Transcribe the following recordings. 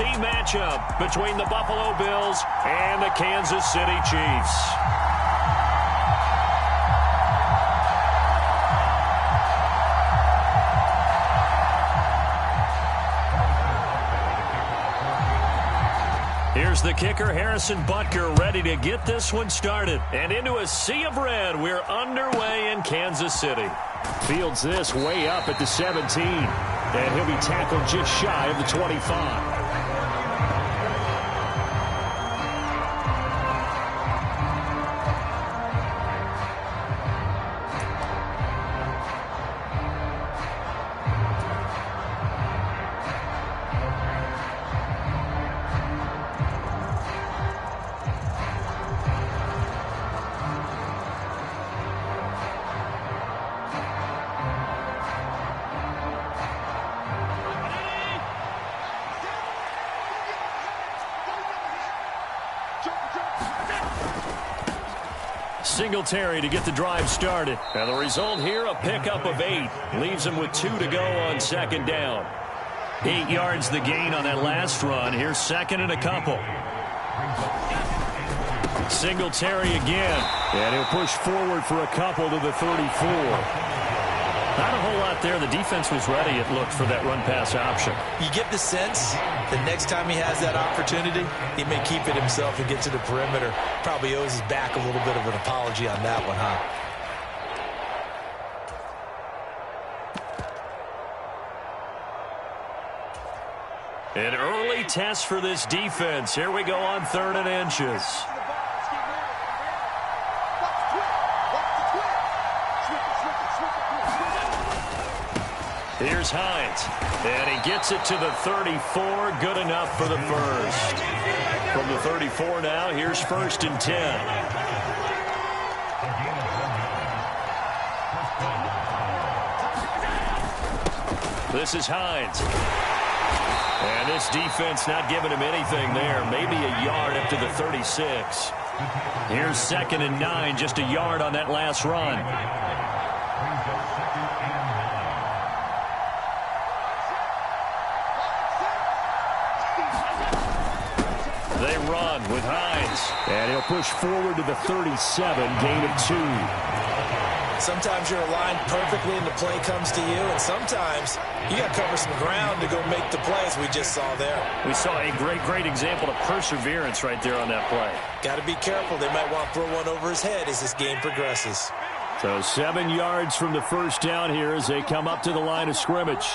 Matchup between the Buffalo Bills and the Kansas City Chiefs. Here's the kicker, Harrison Butker, ready to get this one started. And into a sea of red, we're underway in Kansas City. Fields this way up at the 17. And he'll be tackled just shy of the 25. Singletary to get the drive started. And the result here, a pickup of 8. Leaves him with 2 to go on second down. 8 yards the gain on that last run. Here's second and a couple. Singletary again. And he'll push forward for a couple to the 34. Not a whole lot there. The defense was ready, it looked, for that run-pass option. You get the sense that next time he has that opportunity, he may keep it himself and get to the perimeter. Probably owes his back a little bit of an apology on that one, huh? An early test for this defense. Here we go on 3rd and inches. Here's Hines, and he gets it to the 34. Good enough for the first. From the 34 now, here's 1st and 10. This is Hines. And this defense not giving him anything there. Maybe a yard up to the 36. Here's 2nd and 9, just a yard on that last run. They run with Hines. And he'll push forward to the 37, gain of 2. Sometimes you're aligned perfectly and the play comes to you, and sometimes you got to cover some ground to go make the plays we just saw there. We saw a great example of perseverance right there on that play. Got to be careful. They might want to throw one over his head as this game progresses. So 7 yards from the first down here as they come up to the line of scrimmage.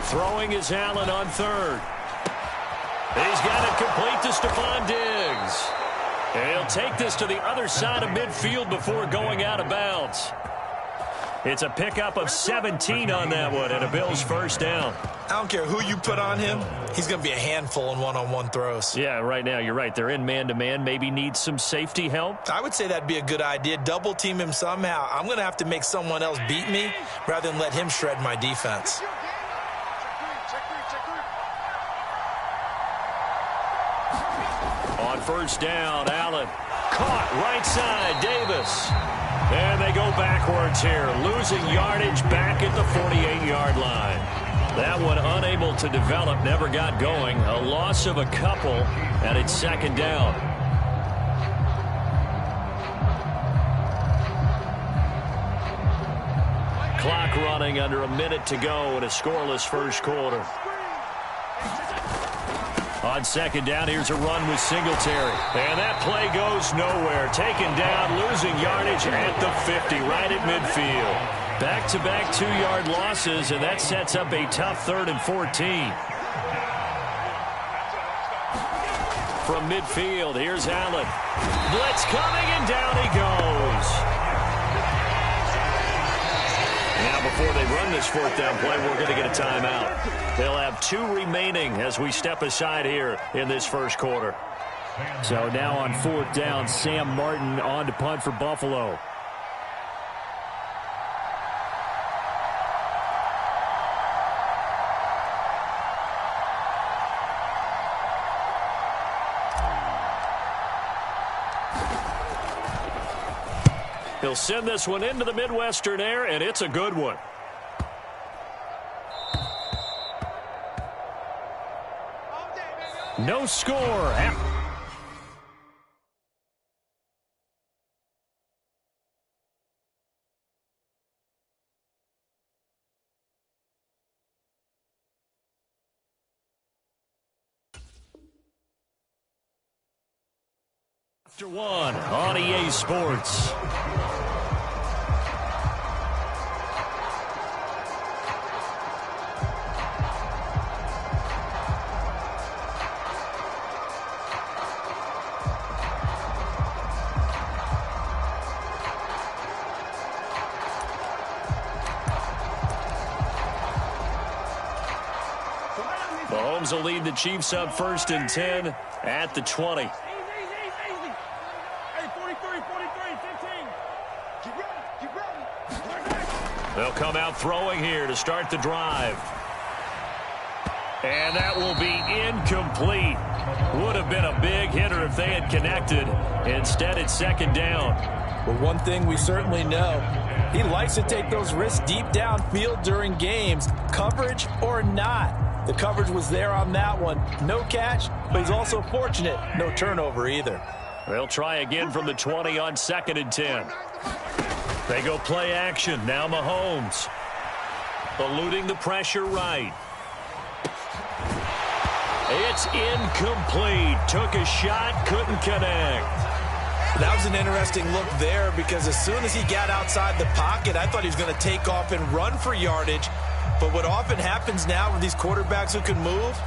Throwing is Allen on 3rd. He's got it complete to Stephon Diggs. And he'll take this to the other side of midfield before going out of bounds. It's a pickup of 17 on that one and a Bills first down. I don't care who you put on him. He's going to be a handful in one-on-one throws. Yeah, right now you're right. They're in man-to-man. Maybe needs some safety help. I would say that'd be a good idea. Double team him somehow. I'm going to have to make someone else beat me rather than let him shred my defense. On first down, Allen caught right side, Davis. And they go backwards here, losing yardage back at the 48-yard line. That one unable to develop, never got going. A loss of a couple, and it's 2nd down. Clock running under a minute to go in a scoreless first quarter. On 2nd down, here's a run with Singletary. And that play goes nowhere. Taken down, losing yardage at the 50, right at midfield. Back-to-back 2-yard losses, and that sets up a tough 3rd and 14. From midfield, here's Allen. Blitz coming, and down he goes. Now, before they run this 4th down play, we're going to get a timeout. They'll have 2 remaining as we step aside here in this first quarter. So now on 4th down, Sam Martin on to punt for Buffalo. He'll send this one into the Midwestern air, and it's a good one. No score. After one on EA Sports. Mahomes will lead the Chiefs up 1st and 10 at the 20. They'll come out throwing here to start the drive. And that will be incomplete. Would have been a big hitter if they had connected. Instead, it's 2nd down. Well, one thing we certainly know, he likes to take those risks deep downfield during games, coverage or not. The coverage was there on that one. No catch, but he's also fortunate. No turnover either. They'll try again from the 20 on 2nd and 10. They go play action. Now Mahomes. Eluding the pressure right. It's incomplete. Took a shot, couldn't connect. That was an interesting look there because as soon as he got outside the pocket, I thought he was going to take off and run for yardage. But what often happens now with these quarterbacks who can move,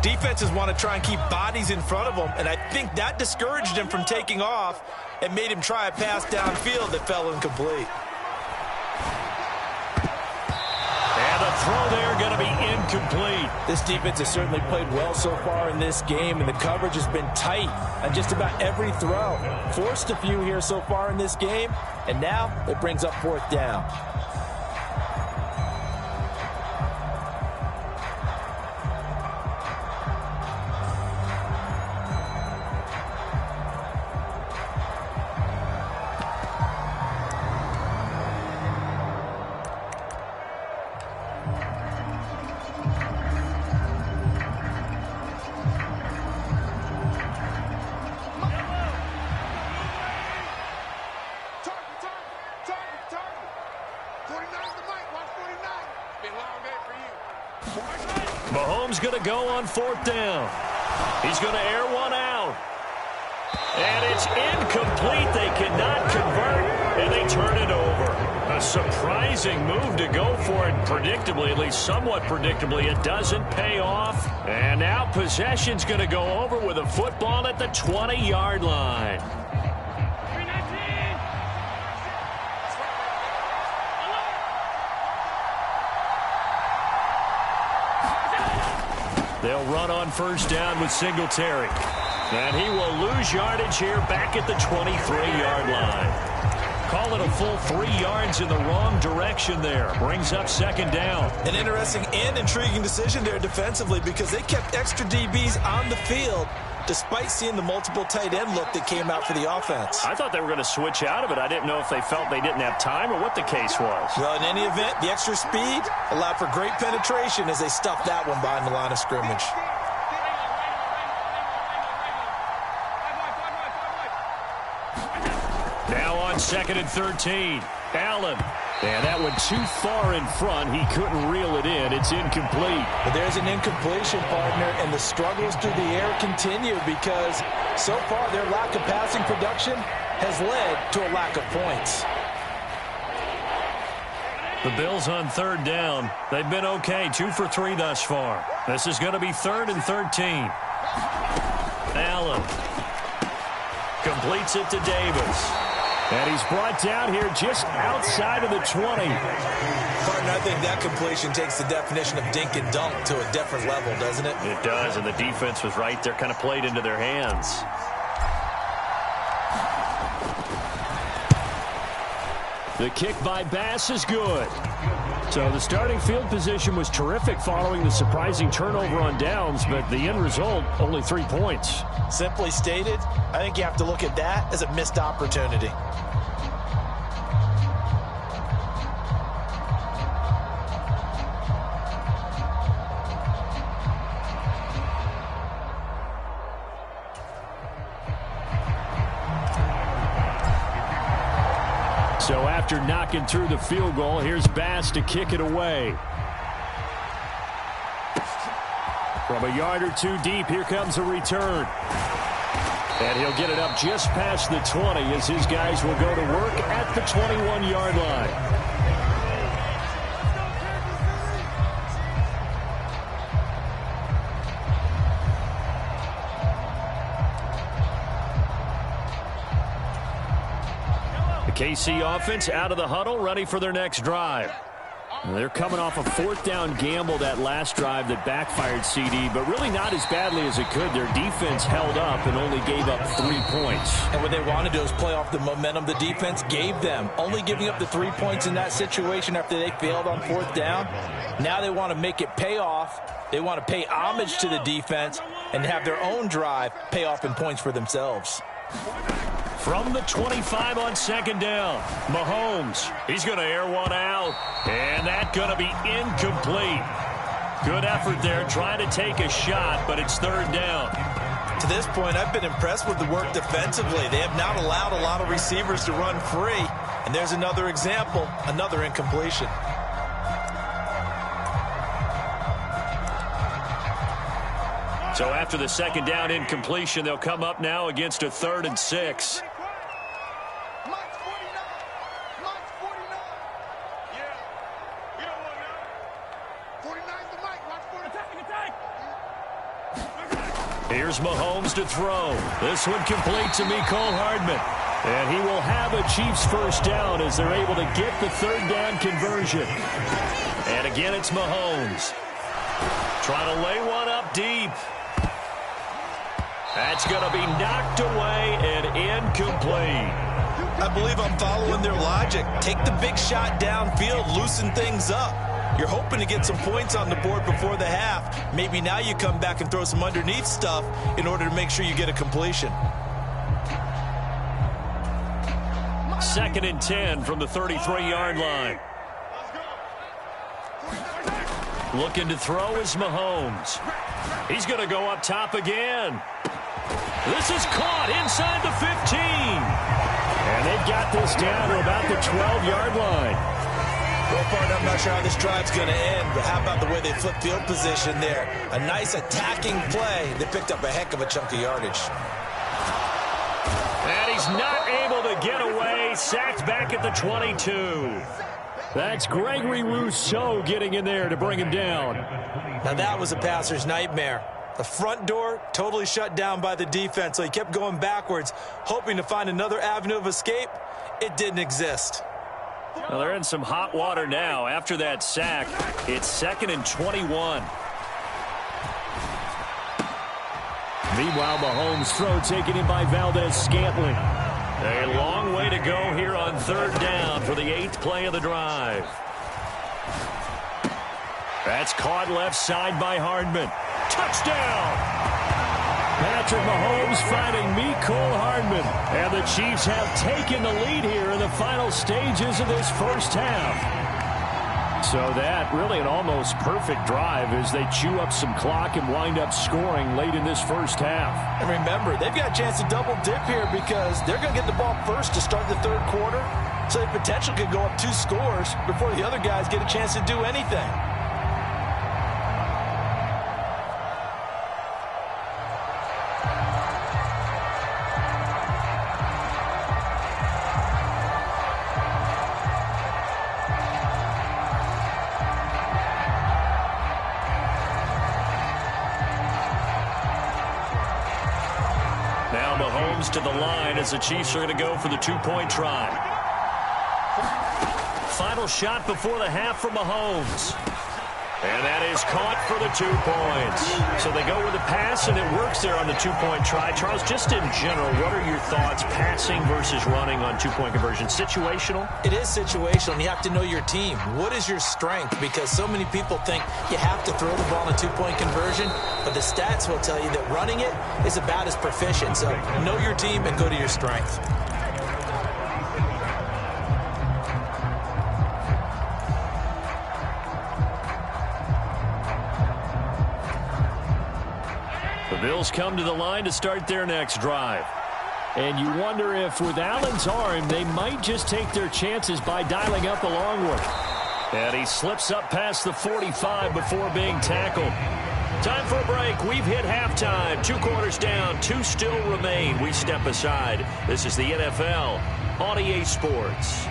defenses want to try and keep bodies in front of them, and I think that discouraged him from taking off and made him try a pass downfield that fell incomplete. And the throw there going to be incomplete. This defense has certainly played well so far in this game, and the coverage has been tight on just about every throw. Forced a few here so far in this game, and now it brings up 4th down. Mahomes going to go on 4th down. He's going to air one out. And it's incomplete. They cannot convert, and they turn it over. A surprising move to go for it predictably, at least somewhat predictably. It doesn't pay off. And now possession's going to go over with a football at the 20-yard line. They'll run on 1st down with Singletary. And he will lose yardage here back at the 23-yard line. Call it a full 3 yards in the wrong direction there. Brings up 2nd down. An interesting and intriguing decision there defensively because they kept extra DBs on the field despite seeing the multiple tight end look that came out for the offense. I thought they were going to switch out of it. I didn't know if they felt they didn't have time or what the case was. Well, in any event, the extra speed allowed for great penetration as they stuffed that one behind the line of scrimmage. Now on 2nd and 13. Allen. And that one too far in front. He couldn't reel it in. It's incomplete. But there's an incompletion, partner, and the struggles through the air continue because so far their lack of passing production has led to a lack of points. The Bills on 3rd down. They've been okay, 2 for 3 thus far. This is going to be 3rd and 13. Allen completes it to Davis. And he's brought down here just outside of the 20. Partner, I think that completion takes the definition of dink and dunk to a different level, doesn't it? It does, and the defense was right there, kind of played into their hands. The kick by Bass is good. So the starting field position was terrific following the surprising turnover on downs, but the end result, only 3 points. Simply stated, I think you have to look at that as a missed opportunity. So after knocking through the field goal, here's Bass to kick it away. From a yard or two deep, here comes a return. And he'll get it up just past the 20 as his guys will go to work at the 21-yard line. KC offense out of the huddle, ready for their next drive. They're coming off a fourth down gamble that last drive that backfired, CD, but really not as badly as it could. Their defense held up and only gave up 3 points. And what they want to do is play off the momentum the defense gave them. Only giving up the 3 points in that situation after they failed on fourth down. Now they want to make it pay off. They want to pay homage to the defense and have their own drive pay off in points for themselves. From the 25 on second down, Mahomes, he's going to air one out, and that's going to be incomplete. Good effort there, trying to take a shot, but it's third down. To this point, I've been impressed with the work defensively. They have not allowed a lot of receivers to run free, and there's another example, another incompletion. So after the second down incompletion, they'll come up now against a 3rd and 6. Here's Mahomes to throw. This one complete to Mecole Hardman. And he will have a Chiefs first down as they're able to get the third down conversion. And again, it's Mahomes. Trying to lay one up deep. That's going to be knocked away and incomplete. I believe I'm following their logic. Take the big shot downfield, loosen things up. You're hoping to get some points on the board before the half. Maybe now you come back and throw some underneath stuff in order to make sure you get a completion. 2nd and 10 from the 33-yard line. Looking to throw is Mahomes. He's going to go up top again. This is caught inside the 15. And they've got this down to about the 12-yard line. So far, I'm not sure how this drive's going to end, but how about the way they flip field position there? A nice attacking play. They picked up a heck of a chunk of yardage. And he's not able to get away. Sacked back at the 22. That's Gregory Rousseau getting in there to bring him down. Now that was a passer's nightmare. The front door totally shut down by the defense, so he kept going backwards, hoping to find another avenue of escape. It didn't exist. Well, they're in some hot water now. After that sack, it's 2nd and 21. Meanwhile, Mahomes' throw taken in by Valdez-Scantling. A long way to go here on third down for the 8th play of the drive. That's caught left side by Hardman. Touchdown! Patrick Mahomes finding Mecole Hardman. And the Chiefs have taken the lead here in the final stages of this first half. So that really an almost perfect drive as they chew up some clock and wind up scoring late in this first half. And remember, they've got a chance to double dip here because they're going to get the ball first to start the third quarter. So the potential could go up 2 scores before the other guys get a chance to do anything. To the line as the Chiefs are going to go for the 2-point try. Final shot before the half from Mahomes. And that is caught for the 2 points. So they go with a pass, and it works there on the 2-point try. Charles, just in general, what are your thoughts passing versus running on 2-point conversion? Situational? It is situational, and you have to know your team. What is your strength? Because so many people think you have to throw the ball on a 2-point conversion, but the stats will tell you that running it is about as proficient. So know your team and go to your strength. The Bills come to the line to start their next drive. And you wonder if with Allen's arm, they might just take their chances by dialing up a long one. And he slips up past the 45 before being tackled. Time for a break. We've hit halftime. 2 quarters down. 2 still remain. We step aside. This is the NFL on EA Sports.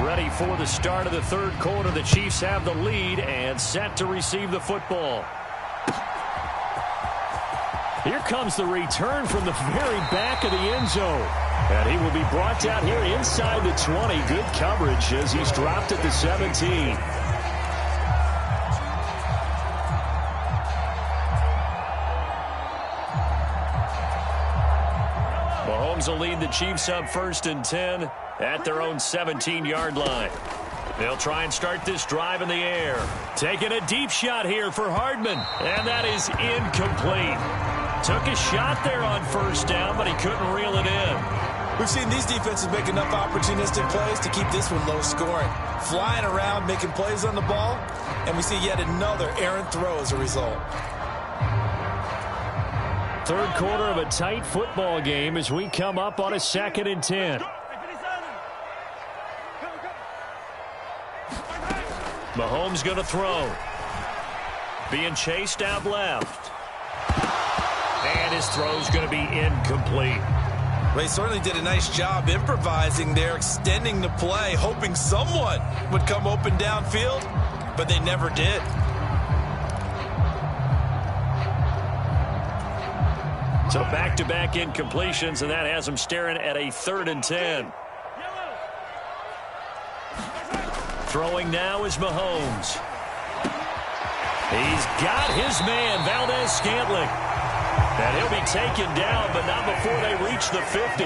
Ready for the start of the third quarter. The Chiefs have the lead and set to receive the football. Here comes the return from the very back of the end zone. And he will be brought down here inside the 20. Good coverage as he's dropped at the 17. Mahomes will lead the Chiefs up 1st and 10 at their own 17-yard line. They'll try and start this drive in the air. Taking a deep shot here for Hardman. And that is incomplete. Took a shot there on 1st down, but he couldn't reel it in. We've seen these defenses make enough opportunistic plays to keep this one low scoring. Flying around, making plays on the ball, and we see yet another errant throw as a result. Third quarter of a tight football game as we come up on a 2nd and 10. Mahomes going to throw. Being chased out left. And his throw's going to be incomplete. They certainly did a nice job improvising there, extending the play, hoping someone would come open downfield, but they never did. So back-to-back incompletions, and that has them staring at a 3rd and 10. Throwing now is Mahomes. He's got his man, Valdez-Scantling. And he'll be taken down, but not before they reach the 50.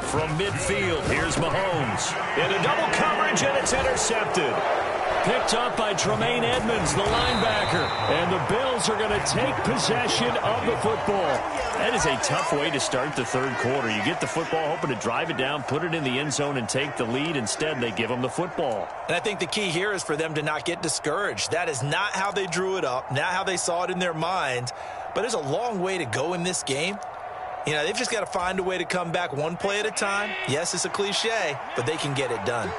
From midfield, here's Mahomes. In a double coverage, and it's intercepted. Picked up by Tremaine Edmonds, the linebacker. And the Bills are going to take possession of the football. That is a tough way to start the third quarter. You get the football, hoping to drive it down, put it in the end zone, and take the lead. Instead, they give them the football. And I think the key here is for them to not get discouraged. That is not how they drew it up, not how they saw it in their minds. But there's a long way to go in this game. You know, they've just got to find a way to come back one play at a time. Yes, it's a cliche, but they can get it done.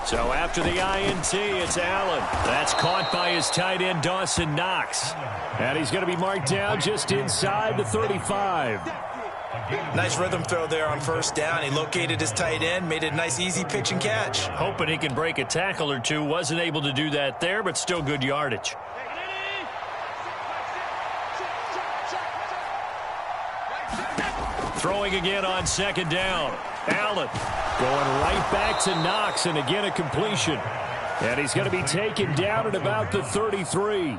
So after the INT, it's Allen. That's caught by his tight end, Dawson Knox. And he's going to be marked down just inside the 35. Nice rhythm throw there on 1st down. He located his tight end, made it a nice easy pitch and catch. Hoping he can break a tackle or two. Wasn't able to do that there, but still good yardage. Throwing again on 2nd down. Allen going right back to Knox, and again a completion. And he's going to be taken down at about the 33.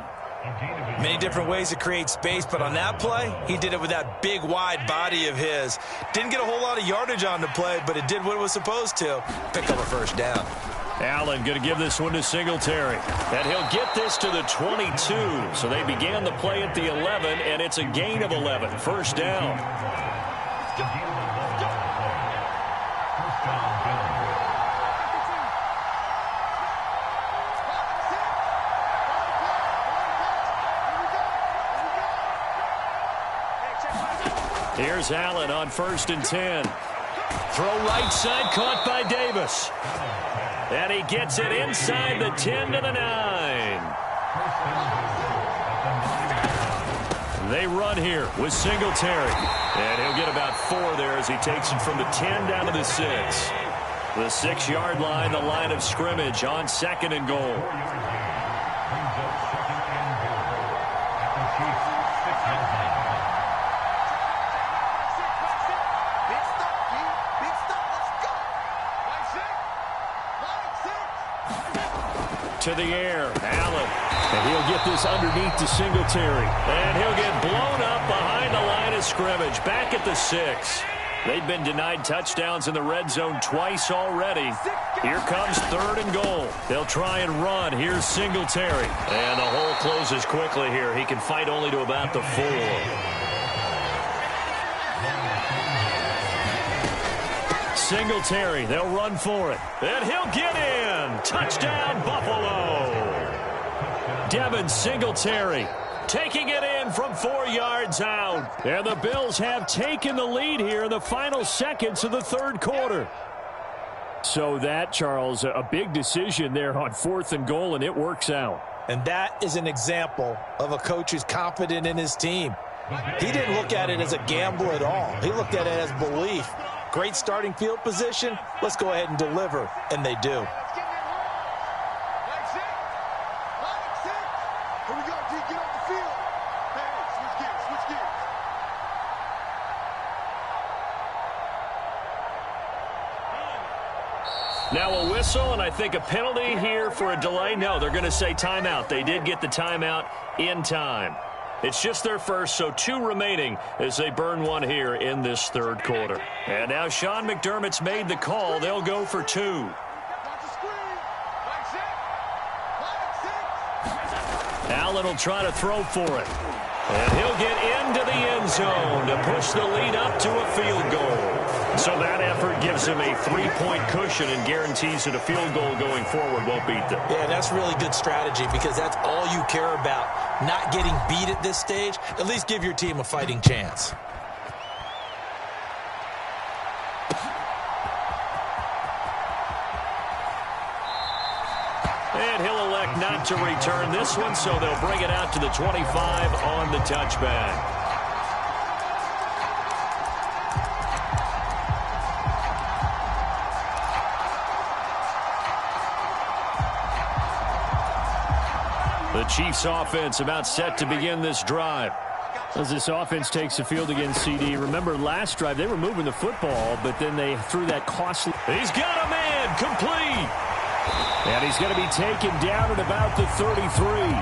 Many different ways to create space, but on that play, he did it with that big, wide body of his. Didn't get a whole lot of yardage on the play, but it did what it was supposed to. Pick up a 1st down. Allen going to give this one to Singletary. And he'll get this to the 22. So they began the play at the 11, and it's a gain of 11. 1st down. Here's Allen on 1st and 10. Throw right side, caught by Davis. And he gets it inside the 10 to the 9. They run here with Singletary. And he'll get about 4 there as he takes it from the 10 down to the 6. The 6-yard line, the line of scrimmage on 2nd and goal. To the air, Allen. And he'll get this underneath to Singletary. And he'll get blown up behind the line of scrimmage. Back at the 6. They've been denied touchdowns in the red zone twice already. Here comes 3rd and goal. They'll try and run. Here's Singletary. And the hole closes quickly here. He can fight only to about the 4. Singletary, they'll run for it. And he'll get in. Touchdown, Buffalo. Devin Singletary taking it in from 4 yards out. And the Bills have taken the lead here in the final seconds of the 3rd quarter. So that, Charles, a big decision there on 4th and goal, and it works out. And that is an example of a coach who's confident in his team. He didn't look at it as a gamble at all. He looked at it as belief. Great starting field position. Let's go ahead and deliver. And they do. Now a whistle, and I think a penalty here for a delay. No, they're going to say timeout. They did get the timeout in time. It's just their first, so 2 remaining as they burn one here in this 3rd quarter. And now Sean McDermott's made the call. They'll go for 2. Allen will try to throw for it. And he'll get into the end zone to push the lead up to a field goal. So that effort gives him a 3-point cushion and guarantees that a field goal going forward won't beat them. Yeah, that's really good strategy because that's all you care about. Not getting beat at this stage. At least give your team a fighting chance. And he'll elect not to return this one, so they'll bring it out to the 25 on the touchback. The Chiefs offense about set to begin this drive. As this offense takes the field against CD, remember last drive they were moving the football, but then they threw that costly. He's got a man complete. And he's going to be taken down at about the 33. And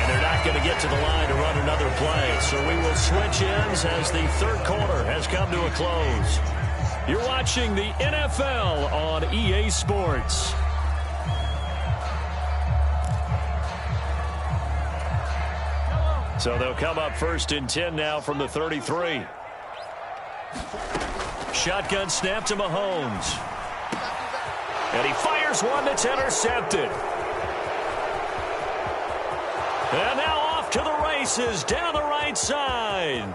they're not going to get to the line to run another play. So we will switch ends as the 3rd quarter has come to a close. You're watching the NFL on EA Sports. So they'll come up 1st and 10 now from the 33. Shotgun snap to Mahomes. And he fires one that's intercepted. And now off to the races down the right side.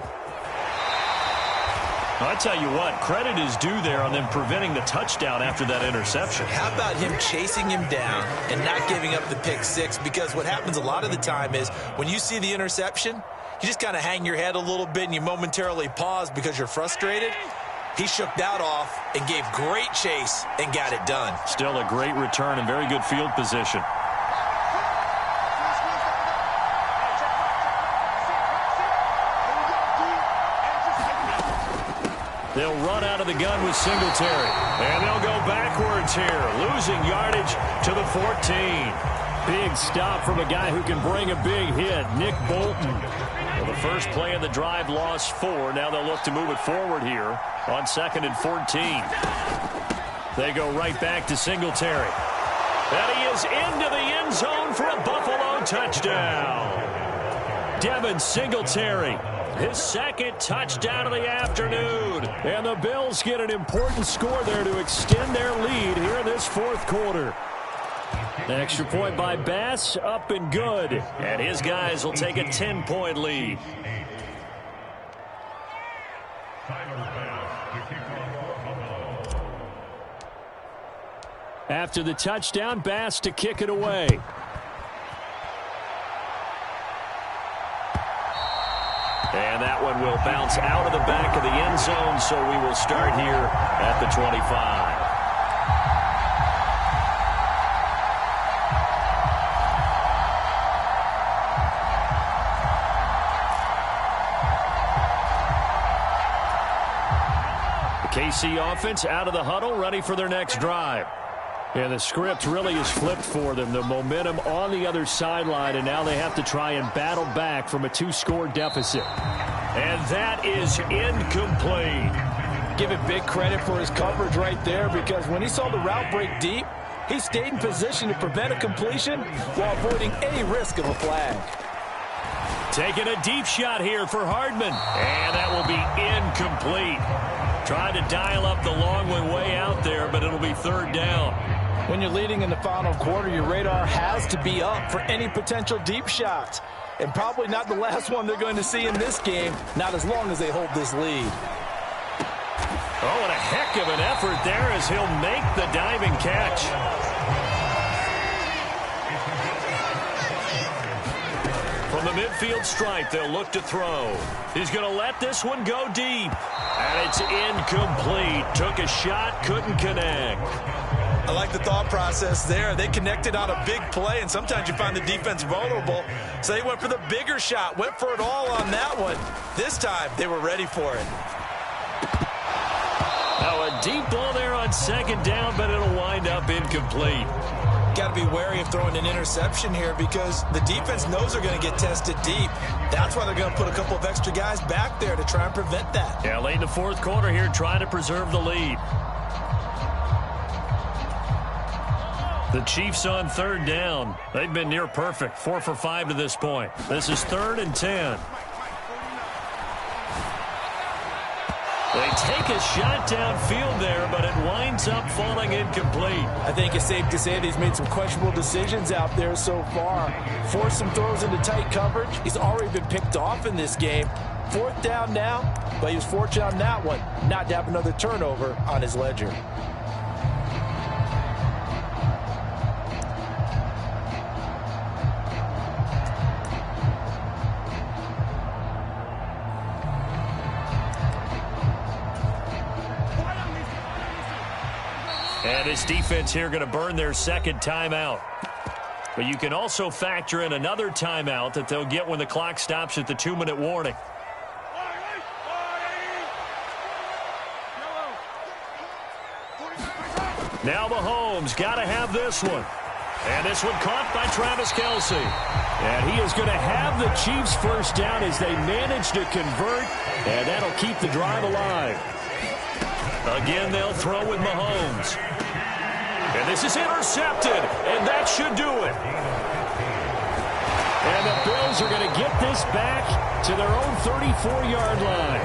I tell you what, credit is due there on them preventing the touchdown after that interception. How about him chasing him down and not giving up the pick 6? Because what happens a lot of the time is when you see the interception, you just kind of hang your head a little bit and you momentarily pause because you're frustrated. He shook that off and gave great chase and got it done. Still a great return and very good field position. They'll run out of the gun with Singletary. And they'll go backwards here, losing yardage to the 14. Big stop from a guy who can bring a big hit, Nick Bolton. Well, the first play of the drive lost 4. Now they'll look to move it forward here on 2nd and 14. They go right back to Singletary. And he is into the end zone for a Buffalo touchdown. Devin Singletary, his 2nd touchdown of the afternoon. And the Bills get an important score there to extend their lead here in this 4th quarter. An extra point by Bass, up and good. And his guys will take a 10-point lead. After the touchdown, Bass to kick it away. And that one will bounce out of the back of the end zone, so we will start here at the 25. KC offense out of the huddle, ready for their next drive. Yeah, the script really is flipped for them. The momentum on the other sideline, and now they have to try and battle back from a 2-score deficit. And that is incomplete. Give it big credit for his coverage right there, because when he saw the route break deep, he stayed in position to prevent a completion while avoiding any risk of a flag. Taking a deep shot here for Hardman. And that will be incomplete. Trying to dial up the long one way out there, but it'll be third down. When you're leading in the final quarter, your radar has to be up for any potential deep shots. And probably not the last one they're going to see in this game, not as long as they hold this lead. Oh, and a heck of an effort there as he'll make the diving catch. From the midfield stripe, they'll look to throw. He's going to let this one go deep. And it's incomplete. Took a shot, couldn't connect. I like the thought process there. They connected on a big play, and sometimes you find the defense vulnerable. So they went for the bigger shot, went for it all on that one. This time, they were ready for it. Now a deep ball there on second down, but it'll wind up incomplete. Got to be wary of throwing an interception here, because the defense knows they're going to get tested deep. That's why they're going to put a couple of extra guys back there to try and prevent that. Yeah, late in the fourth quarter here, trying to preserve the lead. The Chiefs on third down. They've been near perfect, 4 for 5 to this point. This is 3rd and 10. They take a shot downfield there, but it winds up falling incomplete. I think it's safe to say that he's made some questionable decisions out there so far. Forced some throws into tight coverage. He's already been picked off in this game. 4th down now, but he was fortunate on that one not to have another turnover on his ledger. And this defense here going to burn their second timeout. But you can also factor in another timeout that they'll get when the clock stops at the 2-minute warning. Now Mahomes got to have this one. And this one caught by Travis Kelce. And he is going to have the Chiefs first down as they manage to convert. And that'll keep the drive alive. Again, they'll throw with Mahomes. And this is intercepted, and that should do it. And the Bills are going to get this back to their own 34-yard line.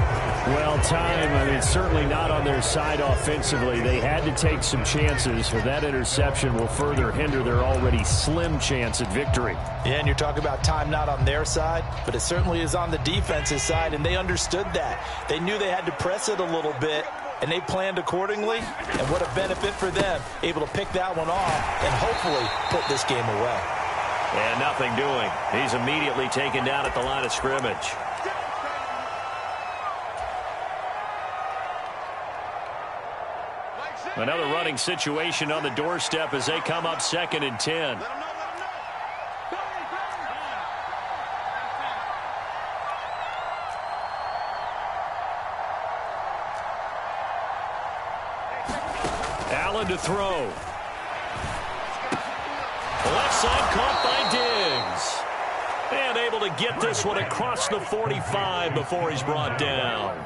Well, time, certainly not on their side offensively. They had to take some chances, but that interception will further hinder their already slim chance at victory. Yeah, and you're talking about time not on their side, but it certainly is on the defense's side, and they understood that. They knew they had to press it a little bit, and they planned accordingly, and what a benefit for them, able to pick that one off and hopefully put this game away. And nothing doing. He's immediately taken down at the line of scrimmage. Another running situation on the doorstep as they come up 2nd and 10. Allen to throw. Left side caught by Diggs. And able to get this one across the 45 before he's brought down.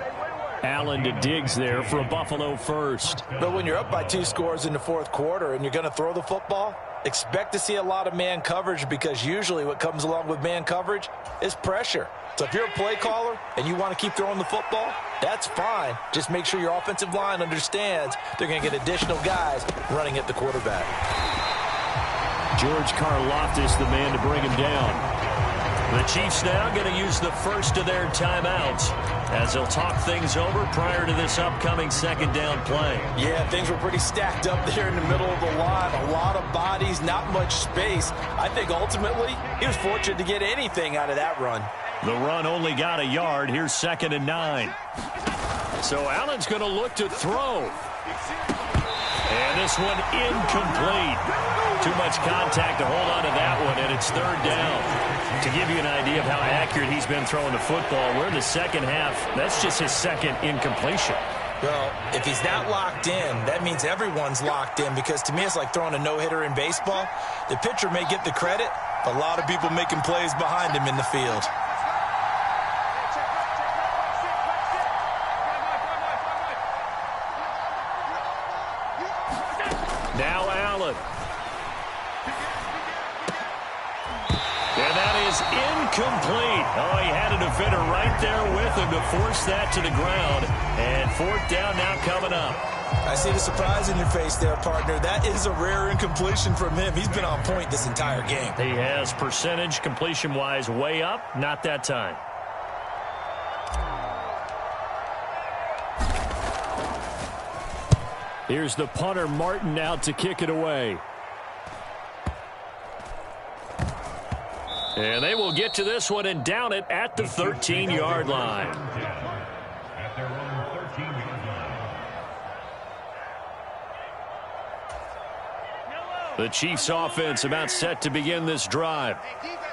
Allen to Diggs there for a Buffalo first. But when you're up by 2 scores in the fourth quarter and you're going to throw the football, expect to see a lot of man coverage, because usually what comes along with man coverage is pressure. So if you're a play caller and you want to keep throwing the football, that's fine. Just make sure your offensive line understands they're going to get additional guys running at the quarterback. George Karlaftis, the man to bring him down. The Chiefs now going to use the first of their timeouts as they'll talk things over prior to this upcoming 2nd down play. Yeah, things were pretty stacked up there in the middle of the line. A lot of bodies, not much space. I think ultimately he was fortunate to get anything out of that run. The run only got a yard. Here's 2nd and 9. So Allen's going to look to throw. And this one incomplete. Too much contact to hold on to that one, and it's 3rd down. To give you an idea of how accurate he's been throwing the football, we're in the second half. That's just his 2nd incompletion. Well, if he's not locked in, that means everyone's locked in, because to me it's like throwing a no-hitter in baseball. The pitcher may get the credit, but a lot of people making plays behind him in the field. Now Allen. And that is incomplete. Oh, he had a defender right there with him to force that to the ground. And fourth down now coming up. I see the surprise in your face there, partner. That is a rare incompletion from him. He's been on point this entire game. He has percentage completion-wise way up. Not that time. Here's the punter, Martin, out to kick it away. And they will get to this one and down it at the 13-yard line. At their own 13-yard line. The Chiefs' offense about set to begin this drive.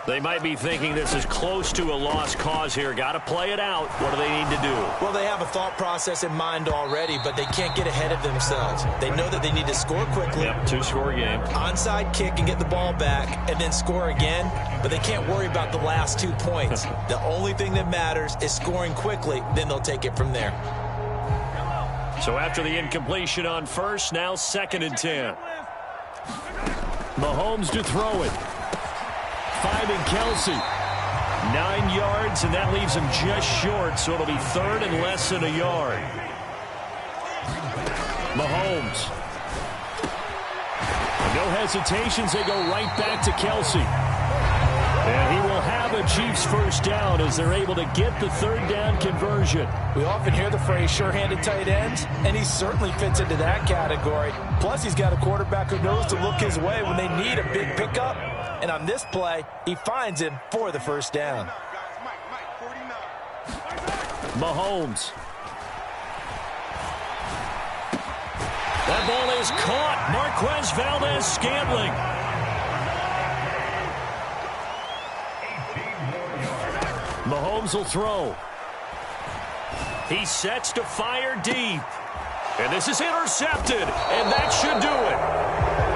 They might be thinking this is close to a lost cause here. Got to play it out. What do they need to do? Well, they have a thought process in mind already, but they can't get ahead of themselves. They know that they need to score quickly. Yep, two-score game. Onside kick and get the ball back and then score again, but they can't worry about the last 2 points. The only thing that matters is scoring quickly, then they'll take it from there. So after the incompletion on first, now 2nd and 10. Mahomes to throw it. 5 Kelsey. 9 yards, and that leaves him just short, so it'll be 3rd and less than a yard. Mahomes. No hesitations. They go right back to Kelsey. And he will have a Chiefs first down as they're able to get the 3rd down conversion. We often hear the phrase sure-handed tight ends, and he certainly fits into that category. Plus, he's got a quarterback who knows to look his way when they need a big pickup. And on this play, he finds him for the first down. Mahomes. That ball is caught. Marquez Valdez-Scantling. Mahomes will throw. He sets to fire deep. And this is intercepted. And that should do it.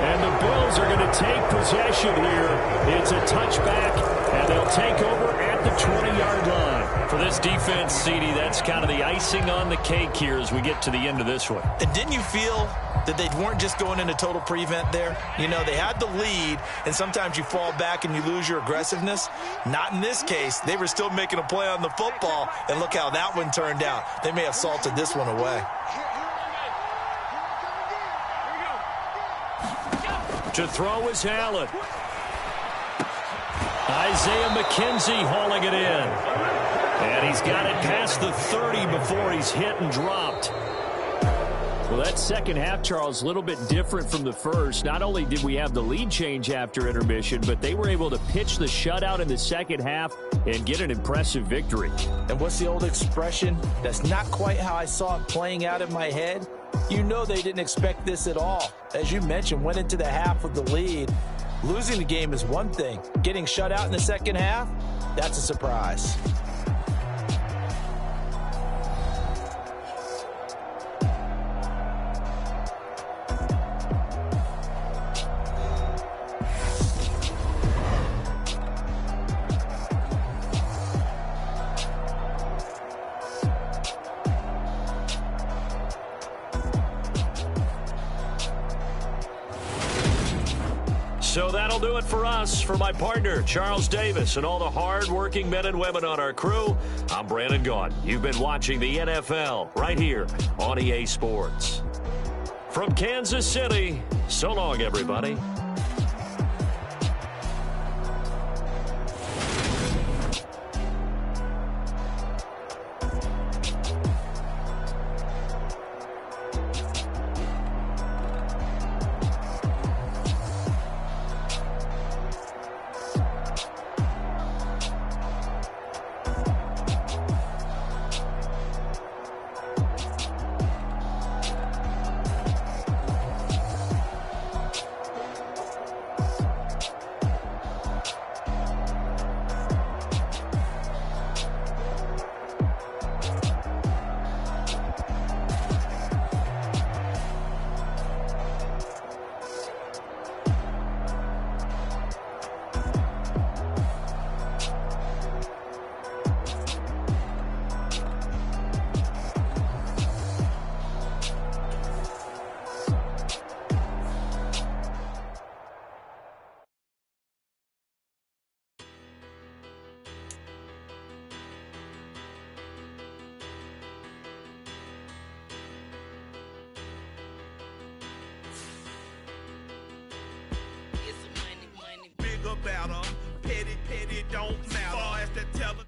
And the Bills are going to take possession here. It's a touchback, and they'll take over at the 20-yard line. For this defense, CD, that's kind of the icing on the cake here as we get to the end of this one. And didn't you feel that they weren't just going into total prevent there? You know, they had the lead, and sometimes you fall back and you lose your aggressiveness. Not in this case. They were still making a play on the football, and look how that one turned out. They may have salted this one away. To throw is Allen. Isaiah McKenzie hauling it in. And he's got it past the 30 before he's hit and dropped. Well, that second half, Charles, a little bit different from the first. Not only did we have the lead change after intermission, but they were able to pitch the shutout in the second half and get an impressive victory. And what's the old expression? That's not quite how I saw it playing out in my head. You know they didn't expect this at all. As you mentioned, went into the half with the lead. Losing the game is one thing. Getting shut out in the second half, that's a surprise. So that'll do it for us. For my partner, Charles Davis, and all the hard-working men and women on our crew, I'm Brandon Gaudin. You've been watching the NFL right here on EA Sports. From Kansas City, so long, everybody. matter. Petty don't matter. Far as that teller.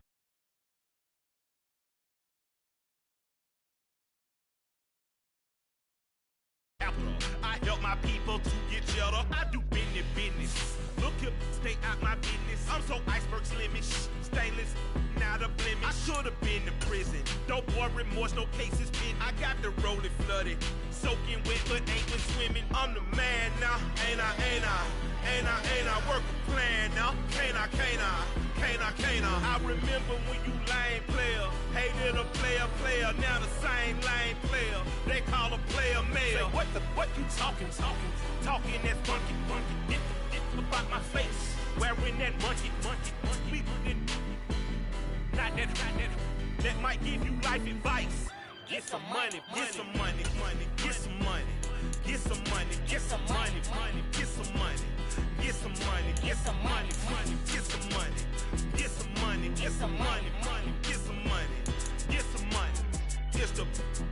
I help my people to get cheddar. I do business. Look here, stay out my business. I'm so iceberg slimish, stainless, not a blemish. I should have been in prison. Don't boy remorse, no cases pinned. I got the rolling flooded, soaking wet, but ain't been swimming. I'm the man now, ain't I? Work a plan now, can't I? I remember when you lame player, hated a player, now the same lame player. They call a player mayor. Say, what you talking that funky, get about my face, wearing that monkey, we didn't, not that might give you life advice. Get some money, get some money, get some money, get some money, get some money, get some money, get some money, get some money, get some money, get some money, get some money, get some money, get some money. It's the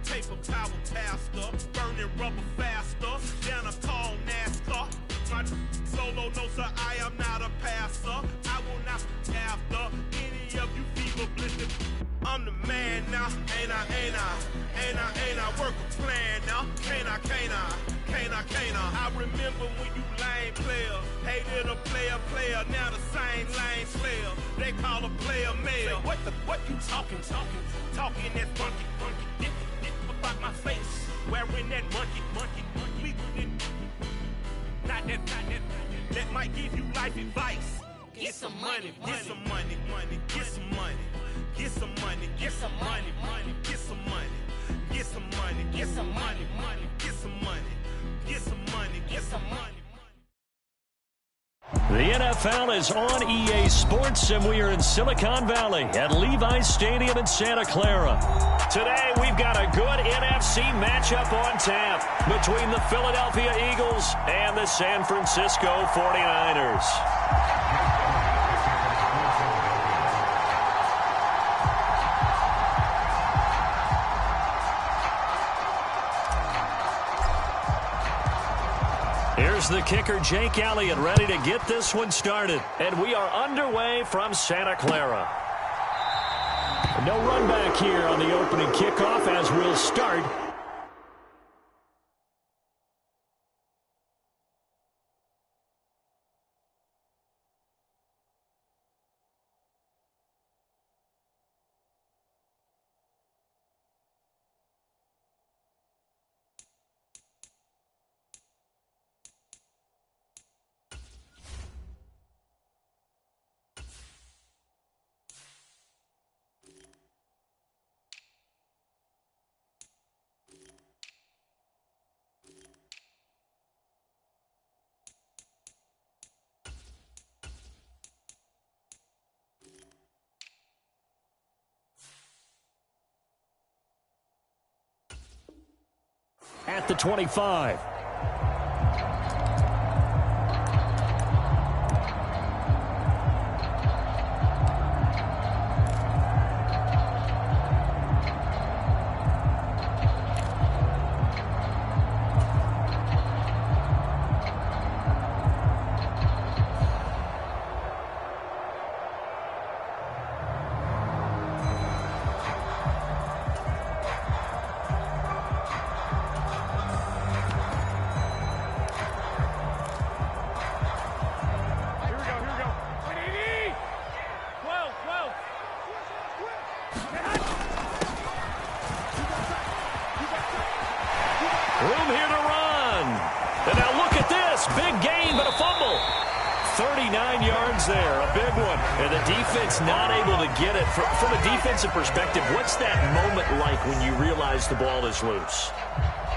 paper power pastor, burning rubber faster, down a tall NASCAR. My solo no sir, I am not a passer. I will not after any of you fever blistered. I'm the man now, ain't I? Work a plan now, can't I? I remember when you lame player, hated a player, now the same lame player. They call a player mayor. Say, what you talking that funky, get about my face, wearing that monkey, we didn't, not that might give you life advice. Get some money, get some money, get some money, get some money, get some money, get some money, get some money, get some money, get some money, get some money, get some money. The NFL is on EA Sports, and we are in Silicon Valley at Levi's Stadium in Santa Clara. Today, we've got a good NFC matchup on tap between the Philadelphia Eagles and the San Francisco 49ers. Here's the kicker, Jake Elliott, ready to get this one started. And we are underway from Santa Clara. No run back here on the opening kickoff as we'll start. At the 25. Room here to run. And now look at this. Big gain, but a fumble. 39 yards there, a big one. And the defense not able to get it. From a defensive perspective, what's that moment like when you realize the ball is loose?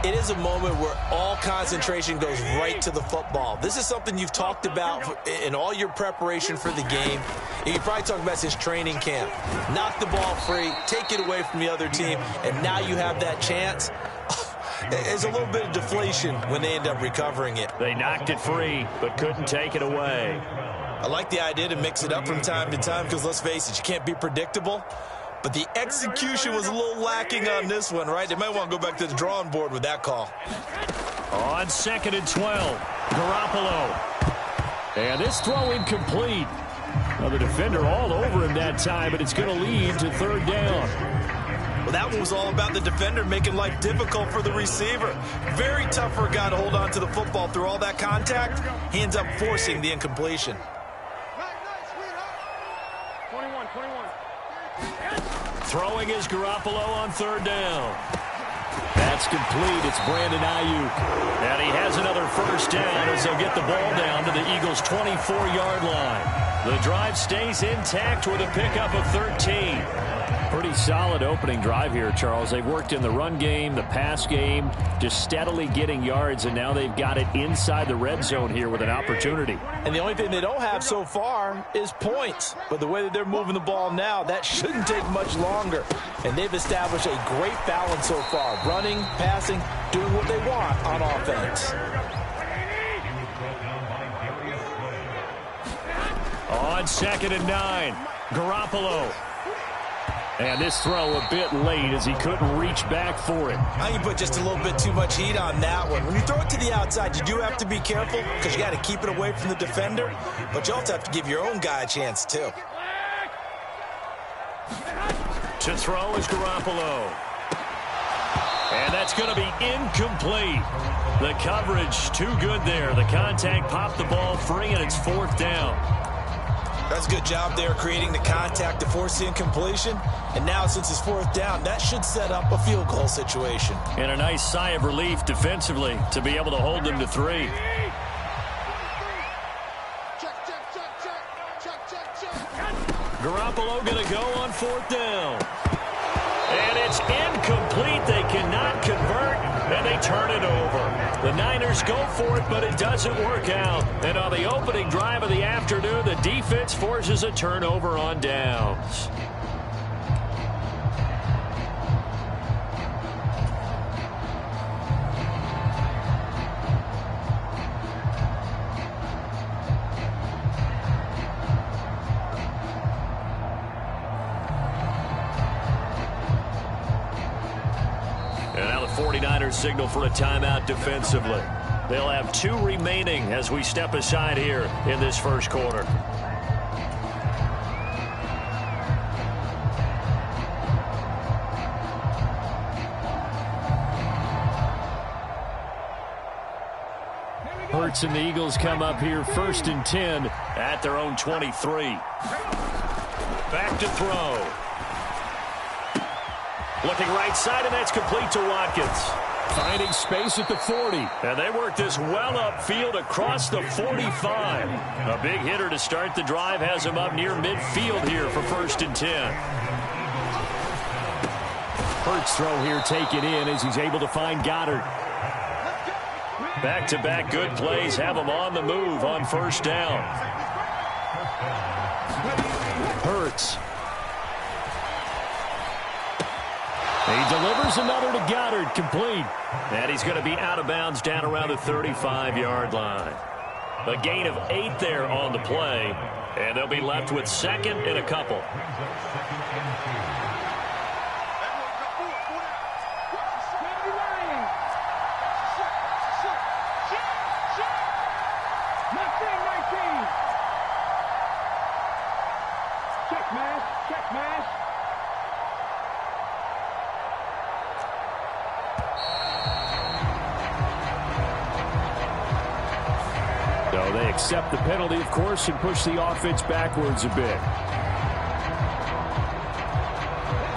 It is a moment where all concentration goes right to the football. This is something you've talked about in all your preparation for the game. You can probably talk about since training camp. Knock the ball free, take it away from the other team, and now you have that chance. There's a little bit of deflation when they end up recovering it. They knocked it free, but couldn't take it away. I like the idea to mix it up from time to time because, let's face it, you can't be predictable. But the execution was a little lacking on this one, right? They might want to go back to the drawing board with that call. On 2nd and 12, Garoppolo. And this throw incomplete. Well, the defender all over him that time, but it's going to lead to third down. Well, that one was all about the defender making life difficult for the receiver. Very tough for a guy to hold on to the football through all that contact. He ends up forcing the incompletion. 21. Throwing is Garoppolo on third down. That's complete. It's Brandon Ayuk. And he has another first down as they'll get the ball down to the Eagles' 24-yard line. The drive stays intact with a pickup of 13. Pretty solid opening drive here, Charles. They've worked in the run game, the pass game, just steadily getting yards, and now they've got it inside the red zone here with an opportunity. And the only thing they don't have so far is points. But the way that they're moving the ball now, that shouldn't take much longer. And they've established a great balance so far. Running, passing, doing what they want on offense. On 2nd and 9, Garoppolo. And this throw a bit late as he couldn't reach back for it. I think you put just a little bit too much heat on that one. When you throw it to the outside, you do have to be careful because you got to keep it away from the defender. But you also have to give your own guy a chance, too. To throw is Garoppolo. And that's going to be incomplete. The coverage too good there. The contact popped the ball free, and it's fourth down. That's a good job there creating the contact to force the incompletion. And now since it's fourth down, that should set up a field goal situation. And a nice sigh of relief defensively to be able to hold them to 3. Garoppolo going to go on fourth down. And it's incomplete. They cannot convert, and they turn it over. The Niners go for it, but it doesn't work out. And on the opening drive of the afternoon, the defense forces a turnover on downs. And now the 49ers signal for a timeout defensively. They'll have 2 remaining as we step aside here in this first quarter. Hurts and the Eagles come up here 1st and 10 at their own 23. Back to throw. Looking right side, and that's complete to Watkins. Finding space at the 40. And they work this well upfield across the 45. A big hitter to start the drive has him up near midfield here for 1st and 10. Hurts throw here taken in as he's able to find Goddard. Back-to-back good plays have him on the move on 1st down. Hurts. He delivers another to Goddard, complete. And he's going to be out of bounds down around the 35-yard line. A gain of 8 there on the play, and they'll be left with 2nd and a couple. They accept the penalty, of course, and push the offense backwards a bit.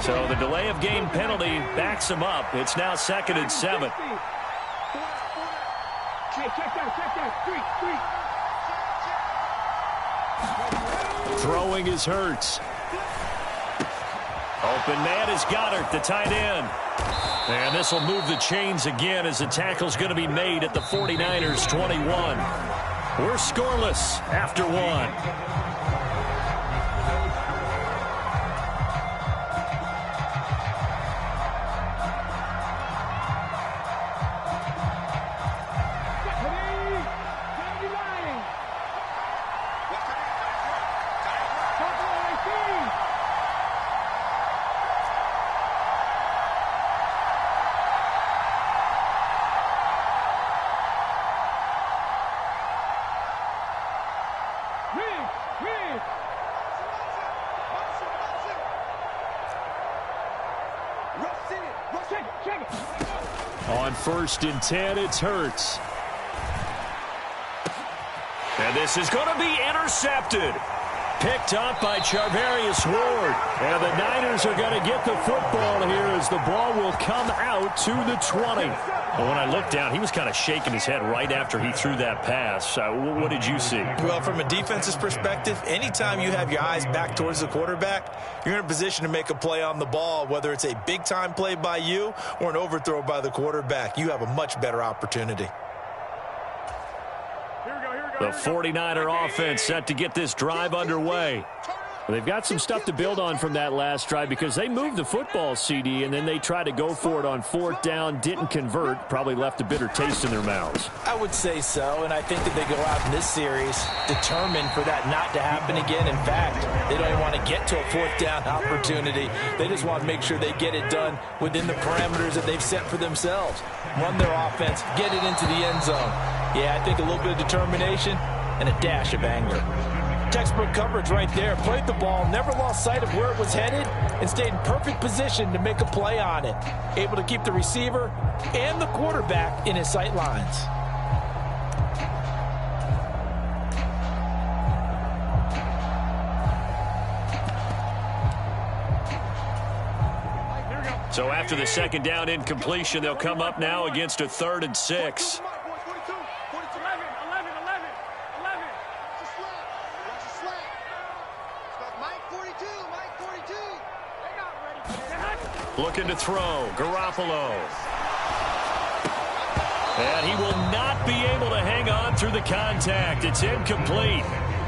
So the delay of game penalty backs them up. It's now 2nd and 7. Throwing is Hurts. Open man is Goddard, the tight end. And this will move the chains again as the tackle's going to be made at the 49ers' 21. We're scoreless after 1. On 1st and 10, it's Hurts. And this is going to be intercepted. Picked up by Charvarius Ward. And the Niners are going to get the football here as the ball will come out to the 20. Well, when I looked down, he was kind of shaking his head right after he threw that pass. What did you see? Well, from a defense's perspective, anytime you have your eyes back towards the quarterback, you're in a position to make a play on the ball, whether it's a big-time play by you or an overthrow by the quarterback. You have a much better opportunity. The 49er offense set to get this drive underway. They've got some stuff to build on from that last drive because they moved the football, CD, and then they tried to go for it on 4th down, didn't convert, probably left a bitter taste in their mouths. I would say so, and I think that they go out in this series determined for that not to happen again. In fact, they don't even want to get to a 4th down opportunity. They just want to make sure they get it done within the parameters that they've set for themselves. Run their offense, get it into the end zone. Yeah, I think a little bit of determination and a dash of anger. Textbook coverage right there. Played the ball, never lost sight of where it was headed, and stayed in perfect position to make a play on it. Able to keep the receiver and the quarterback in his sight lines. So after the 2nd down incompletion, they'll come up now against a 3rd and 6. Looking to throw, Garoppolo. And he will not be able to hang on through the contact. It's incomplete.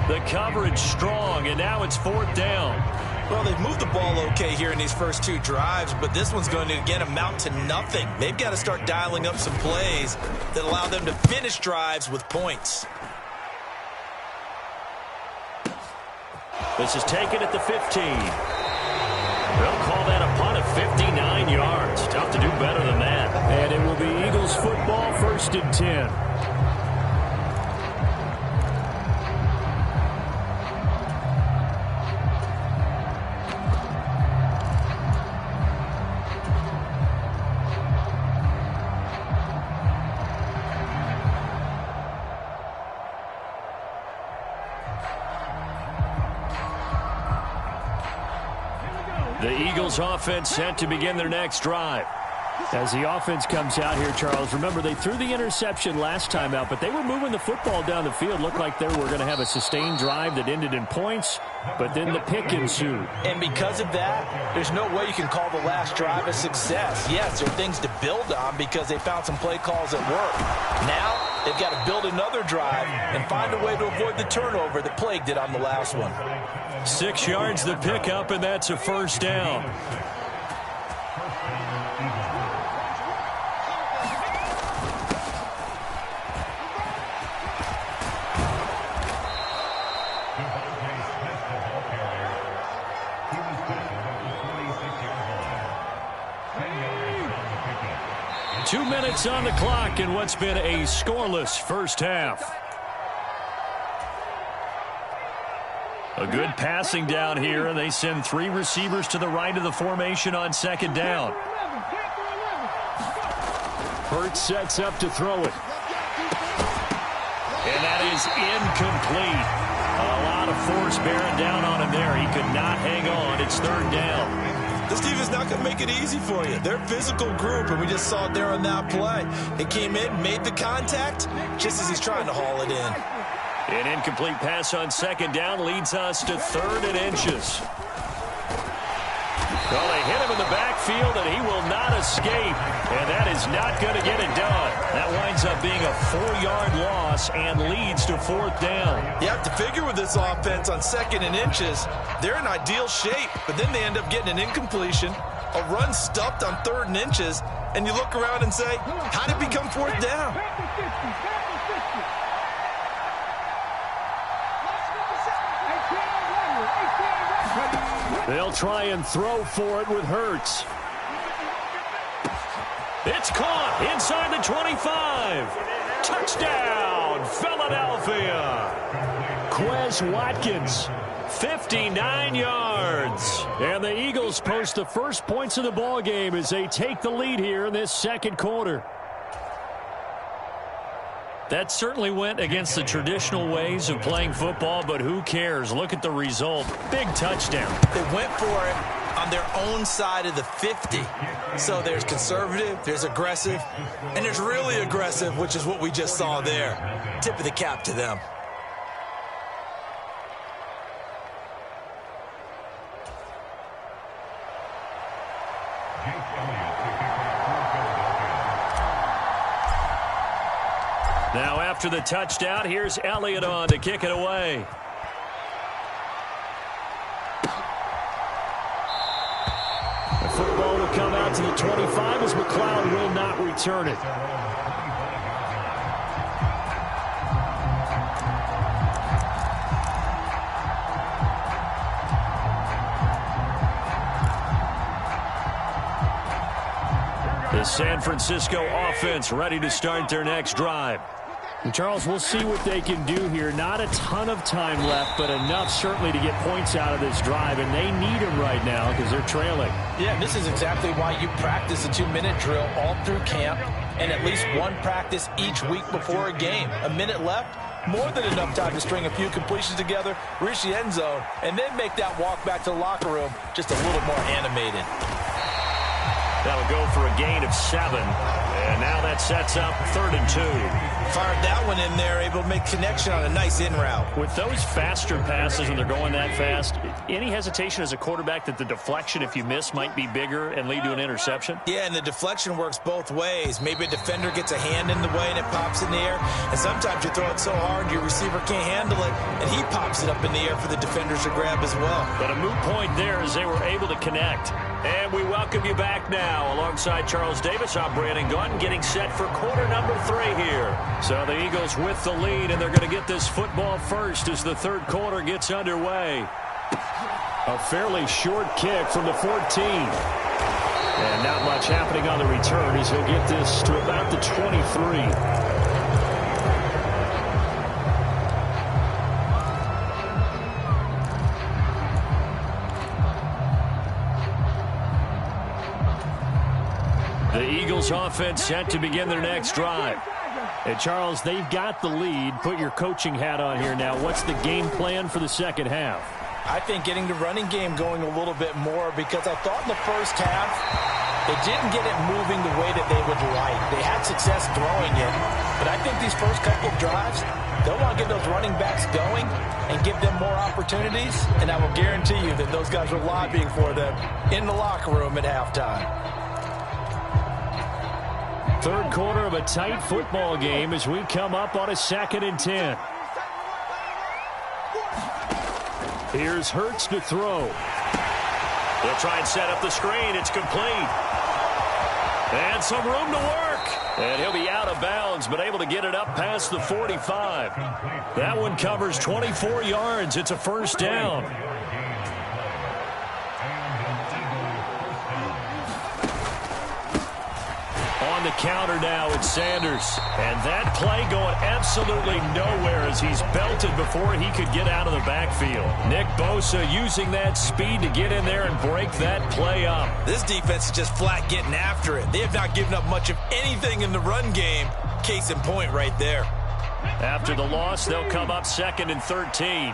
The coverage strong, and now it's 4th down. Well, they've moved the ball okay here in these first 2 drives, but this one's going to, again, amount to nothing. They've got to start dialing up some plays that allow them to finish drives with points. This is taken at the 15. They'll call that a punt of 59 yards. Tough to do better than that. And it will be Eagles football, 1st and 10. The Eagles offense set to begin their next drive. As the offense comes out here, Charles, remember they threw the interception last time out, but they were moving the football down the field. Looked like they were going to have a sustained drive that ended in points, but then the pick ensued. And because of that, there's no way you can call the last drive a success. Yes, there are things to build on because they found some play calls that work. Now, they've got to build another drive and find a way to avoid the turnover that plagued it on the last one. 6 yards the pickup, and that's a 1st down. Two minutes on the clock in what's been a scoreless first half. A good passing down here, and they send 3 receivers to the right of the formation on 2nd down. Hurts sets up to throw it. And that is incomplete. A lot of force bearing down on him there. He could not hang on. It's 3rd down. This team is not going to make it easy for you. They're a physical group, and we just saw it there on that play. It came in, made the contact, just as he's trying to haul it in. An incomplete pass on 2nd down leads us to 3rd and inches. Well, they hit him in the backfield, and he will not escape. And that is not going to get it done. That winds up being a 4-yard loss and leads to 4th down. You have to figure with this offense on 2nd and inches, they're in ideal shape, but then they end up getting an incompletion, a run stuffed on 3rd and inches, and you look around and say, how did it become 4th down? They'll try and throw for it with Hurts. It's caught inside the 25. Touchdown, Philadelphia. Quez Watkins, 59 yards. And the Eagles post the first points of the ball game as they take the lead here in this second quarter. That certainly went against the traditional ways of playing football, but who cares? Look at the result. Big touchdown. They went for it on their own side of the 50. So there's conservative, there's aggressive, and there's really aggressive, which is what we just saw there. Tip of the cap to them. Now after the touchdown, here's Elliott on to kick it away. The football will come out to the 25 as McLeod will not return it. The San Francisco offense ready to start their next drive. And Charles, we'll see what they can do here. Not a ton of time left, but enough certainly to get points out of this drive, and they need them right now because they're trailing. Yeah, and this is exactly why you practice a 2-minute drill all through camp and at least one practice each week before a game. A minute left, more than enough time to string a few completions together, reach the end zone, and then make that walk back to the locker room just a little more animated. That'll go for a gain of 7. And now that sets up 3rd and 2. Fired that one in there, able to make connection on a nice in route. With those faster passes and they're going that fast, any hesitation as a quarterback that the deflection, if you miss, might be bigger and lead to an interception? Yeah, and the deflection works both ways. Maybe a defender gets a hand in the way and it pops in the air. And sometimes you throw it so hard your receiver can't handle it, and he pops it up in the air for the defenders to grab as well. But a moot point there as they were able to connect. And we welcome you back now. Alongside Charles Davis, I'm Brandon Gunn, getting set for quarter number 3 here. So the Eagles with the lead, and they're going to get this football first as the third quarter gets underway. A fairly short kick from the 14. And not much happening on the return as he'll get this to about the 23. The Eagles offense set to begin their next drive. And Charles, they've got the lead. Put your coaching hat on here now. What's the game plan for the second half? I think getting the running game going a little bit more, because I thought in the first half they didn't get it moving the way that they would like. They had success throwing it, but I think these first couple of drives, they'll want to get those running backs going and give them more opportunities, and I will guarantee you that those guys are lobbying for them in the locker room at halftime. Third quarter of a tight football game as we come up on a 2nd and 10. Here's Hurts to throw. He'll try and set up the screen. It's complete. And some room to work. And he'll be out of bounds, but able to get it up past the 45. That one covers 24 yards. It's a first down. On the counter now, it's Sanders. And that play going absolutely nowhere as he's belted before he could get out of the backfield. Nick Bosa using that speed to get in there and break that play up. This defense is just flat getting after it. They have not given up much of anything in the run game. Case in point right there. After the loss, they'll come up 2nd and 13.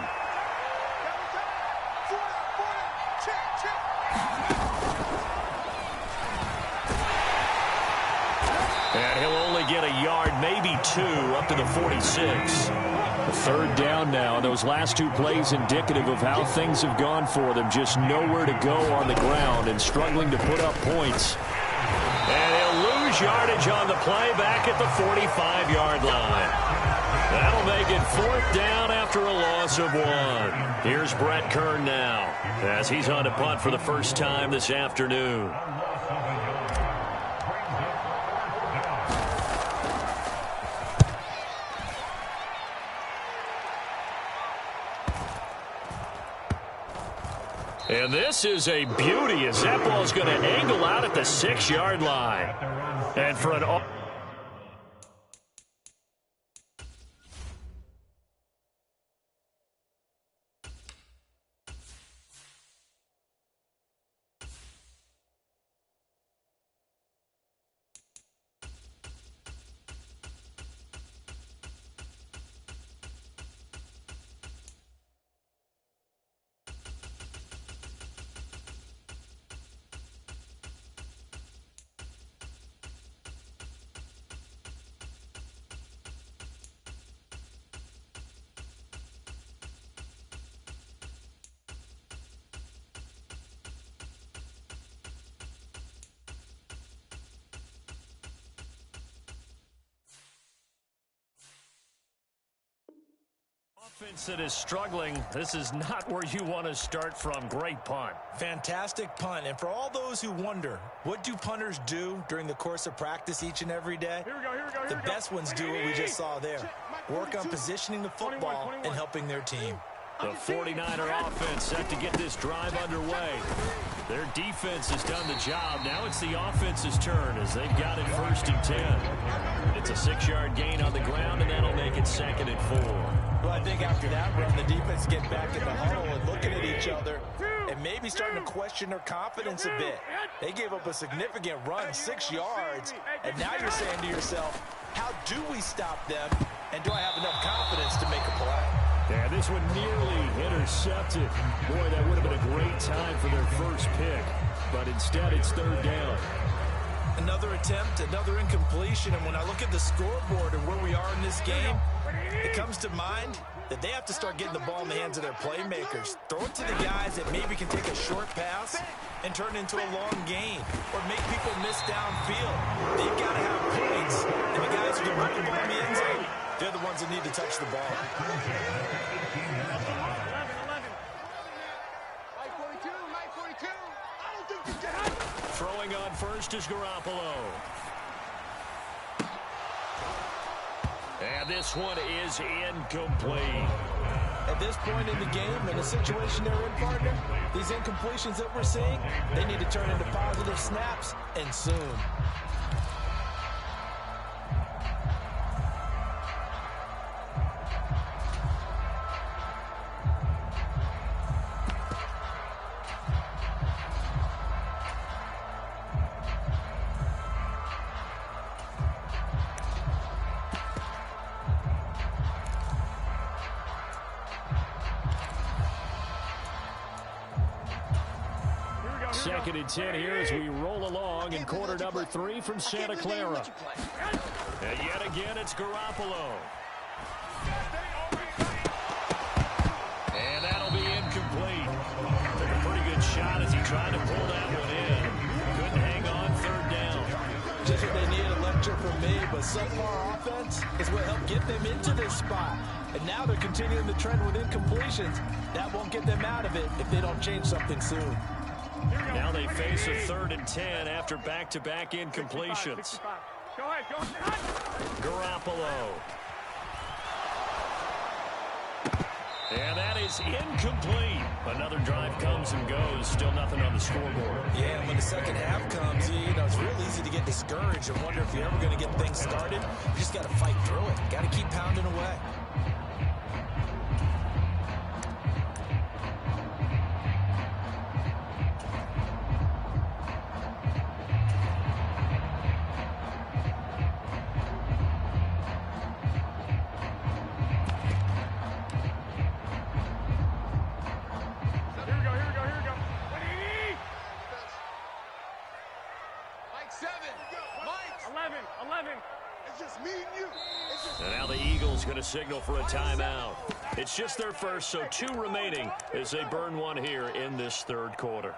And he'll only get a yard, maybe 2, up to the 46. A third down now, and those last 2 plays indicative of how things have gone for them. Just nowhere to go on the ground and struggling to put up points. And he'll lose yardage on the play back at the 45-yard line. That'll make it 4th down after a loss of 1. Here's Brett Kern now as he's on to punt for the first time this afternoon. And this is a beauty as that ball's going to angle out at the 6-yard line. And for an... Offense that is struggling, this is not where you want to start from. Great punt. Fantastic punt. And for all those who wonder, what do punters do during the course of practice each and every day? The best ones do what we just saw there. Work on positioning the football and helping their team. The 49er offense set to get this drive underway. Their defense has done the job. Now it's the offense's turn as they've got it 1st and 10. It's a 6-yard gain on the ground, and that'll make it 2nd and 4. Well, I think after that run, the defense get back in the huddle and looking at each other and maybe starting to question their confidence a bit. They gave up a significant run, 6 yards, and now you're saying to yourself, how do we stop them, and do I have enough confidence to make a play? Yeah, this one nearly intercepted. Boy, that would have been a great time for their first pick, but instead it's 3rd down. Another attempt, another incompletion, and when I look at the scoreboard and where we are in this game, it comes to mind that they have to start getting the ball in the hands of their playmakers. Throw it to the guys that maybe can take a short pass and turn it into a long gain or make people miss downfield. They've got to have points, and the guys who can put the ball in the end zone, they're the ones that need to touch the ball. Throwing on first is Garoppolo. And this one is incomplete. At this point in the game, in the situation they're in, partner, these incompletions that we're seeing, they need to turn into positive snaps, and soon. Second and 10 here as we roll along in quarter number 3 from Santa Clara. And yet again, it's Garoppolo. And that'll be incomplete. Took a pretty good shot as he tried to pull that one in. Couldn't hang on 3rd down. Just what they need, a lecture from me, but so far offense is what helped get them into this spot. And now they're continuing the trend with incompletions. That won't get them out of it if they don't change something soon. Now they face a 3rd and 10 after back-to-back incompletions. Go ahead. Garoppolo. And that is incomplete. Another drive comes and goes. Still nothing on the scoreboard. Yeah, and when the second half comes, you know, it's real easy to get discouraged and wonder if you're ever going to get things started. You just got to fight through it. Got to keep pounding away. And now the Eagles going to signal for a timeout. It's just their first, so 2 remaining as they burn one here in this 3rd quarter.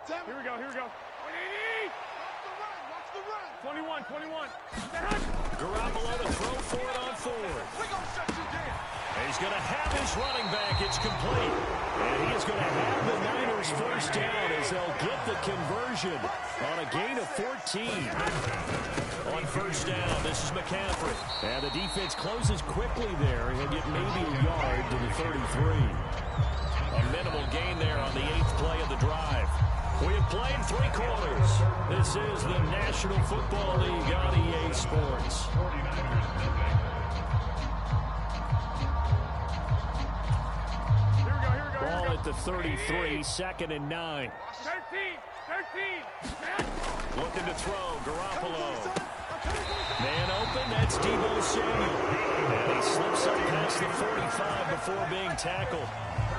Here we go. 21. Garoppolo to throw for it on 4th. And he's going to have his running back. It's complete. And he is going to have the Niners first down as they'll get the conversion on a gain of 14. On first down, this is McCaffrey. And the defense closes quickly there. He'll get maybe a yard to the 33. A minimal gain there on the 8th play of the drive. We have played 3 quarters. This is the National Football League on EA Sports. Ball at the 33, 2nd and 9. 13. Looking to throw, Garoppolo. Man open, that's Deebo Samuel. And he slips up past the 45 before being tackled.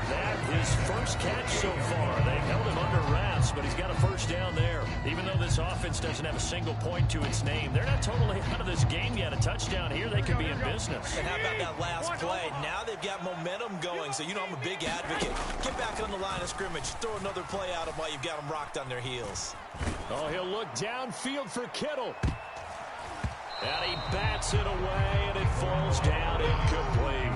That his first catch so far. They held him under wraps, but he's got a first down there. Even though this offense doesn't have a single point to its name, they're not totally out of this game yet. A touchdown here, they could be in business. And how about that last play? Now they've got momentum going, so you know I'm a big advocate. Get back on the line of scrimmage. Throw another play at them while you've got them rocked on their heels. Oh, he'll look downfield for Kittle. And he bats it away, and it falls down incomplete.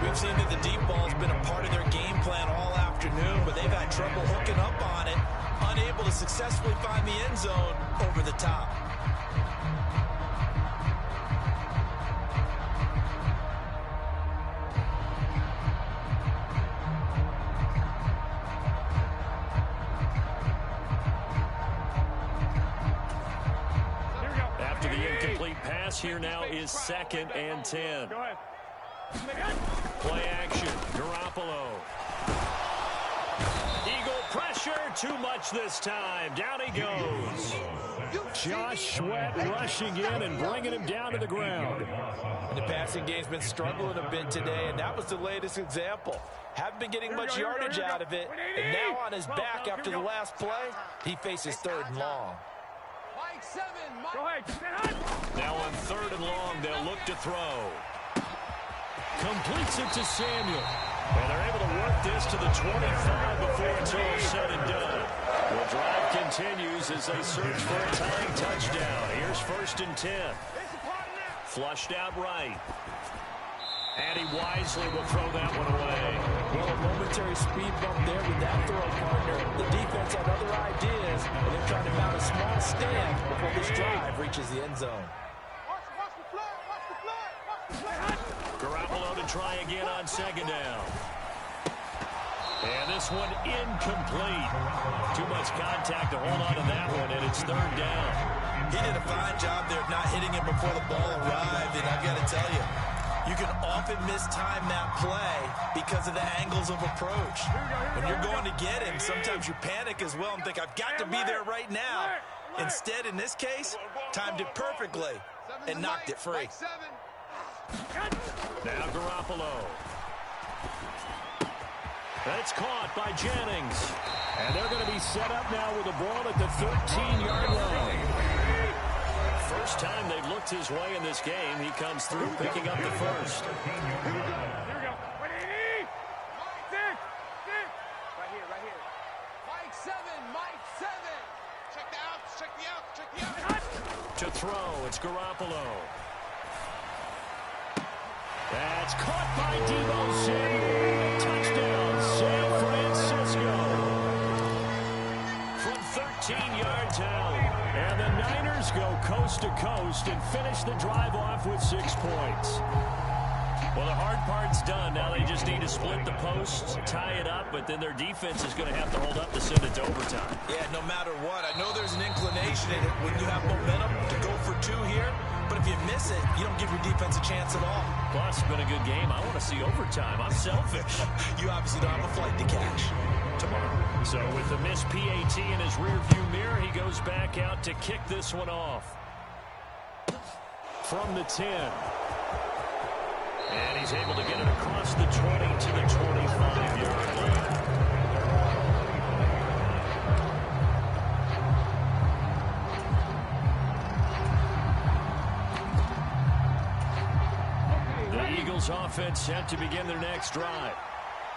We've seen that the deep ball's been a part of their game plan all afternoon, but they've had trouble hooking up on it, unable to successfully find the end zone over the top. After the incomplete pass, here now is 2nd and 10. Go ahead. Play action. Garoppolo. Eagle pressure. Too much this time. Down he goes. Josh Sweat rushing in and bringing him down to the ground. And the passing game's been struggling a bit today, and that was the latest example. Haven't been getting much yardage out of it, and now on his back after the last play, he faces 3rd and long. Go ahead. Now on 3rd and long, they'll look to throw. Completes it to Samuel. And they're able to work this to the 25 before it's all said and done. The drive continues as they search for a tying touchdown. Here's 1st and 10. Flushed out right. And he wisely will throw that one away. Well, a momentary speed bump there with that throw, partner. The defense had other ideas, and they're trying to mount a small stand before this drive reaches the end zone. Garoppolo to try again on 2nd down. And this one incomplete. Too much contact to hold on to that one, and it's 3rd down. He did a fine job there of not hitting him before the ball arrived, and I've got to tell you, you can often mistime that play because of the angles of approach. When you're going to get him, sometimes you panic as well and think, I've got to be there right now. Instead, in this case, timed it perfectly and knocked it free. Now Garoppolo. That's caught by Jennings. And they're going to be set up now with the ball at the 13-yard line. First time they've looked his way in this game. He comes through picking up the first. Here we go. Ready? Sit. Right here. Mike 7. Check the outs. To throw, it's Garoppolo. That's caught by Deebo Samuel. Touchdown, San Francisco. From 13 yards out. And the Niners go coast to coast and finish the drive off with 6 points. Well, the hard part's done. Now they just need to split the posts, tie it up, but then their defense is going to have to hold up to send it to overtime. Yeah, no matter what. I know there's an inclination in it when you have momentum to go for 2 here, but if you miss it, you don't give your defense a chance at all. Plus, it's been a good game. I want to see overtime. I'm selfish. You obviously don't have a flight to catch tomorrow. So with the missed PAT in his rearview mirror, he goes back out to kick this one off. From the 10. And he's able to get it across the 20 to the 25-yard line. The Eagles offense set to begin their next drive.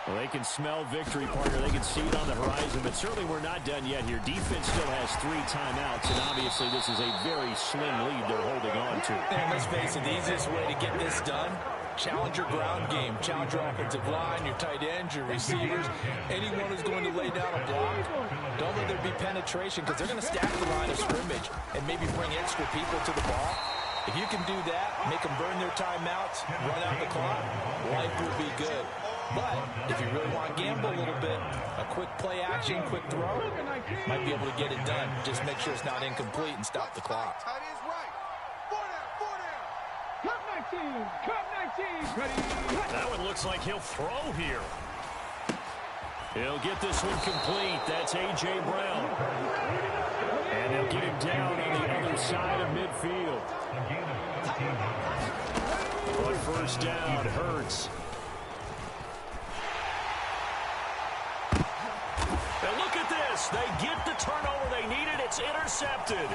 Well, they can smell victory, partner. They can see it on the horizon, but certainly we're not done yet here. Defense still has 3 timeouts, and obviously this is a very slim lead they're holding on to. And let's face it, the easiest way to get this done, challenge your ground game, challenge your offensive line, your tight ends, your receivers, anyone who's going to lay down a block. Don't let there be penetration because they're going to stack the line of scrimmage and maybe bring extra people to the ball. If you can do that, make them burn their timeouts, run out the clock, life will be good. But if you really want to gamble a little bit, a quick play action, quick throw, might be able to get it done. Just make sure it's not incomplete and stop the clock. Tight end's right. 4 down. Cut 19. Ready? That one looks like he'll throw here. He'll get this one complete. That's A.J. Brown. And they'll get him down on the other side of midfield. On 1st down, Hurts. And look at this. They get the turnover they needed. It's intercepted.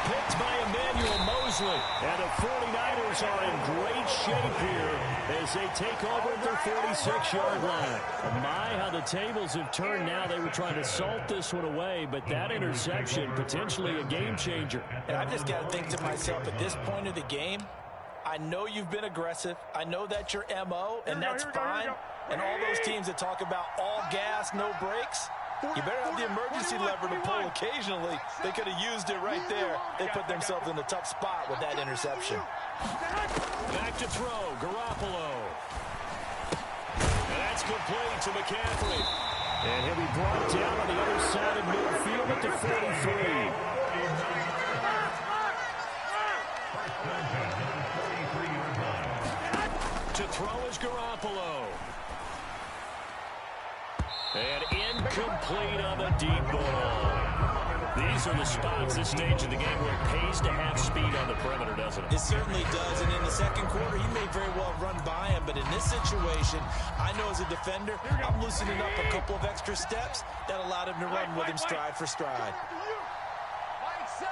Picked by Emmanuel Mosley. And the 49ers are in great shape here as they take over at their 46-yard line. My, how Well, the tables have turned now. They were trying to salt this one away, but that interception, potentially a game changer. And I've just got to think to myself, at this point of the game, I know you've been aggressive. I know that's your MO, and that's fine. And all those teams that talk about all gas, no brakes, you better have the emergency lever to pull occasionally. They could have used it right there. They put themselves in a tough spot with that interception. Back to throw, Garoppolo. And that's complete to McCaffrey. And he'll be brought down on the other side of midfield at the 43. To throw is Garoppolo. And incomplete on the deep ball. These are the spots, this stage of the game, where it pays to have speed on the perimeter, doesn't it? It certainly does, and in the second quarter, he may very well run by him, but in this situation, I know as a defender, I'm loosening up a couple of extra steps that allowed him to run with him stride for stride. Mike 7.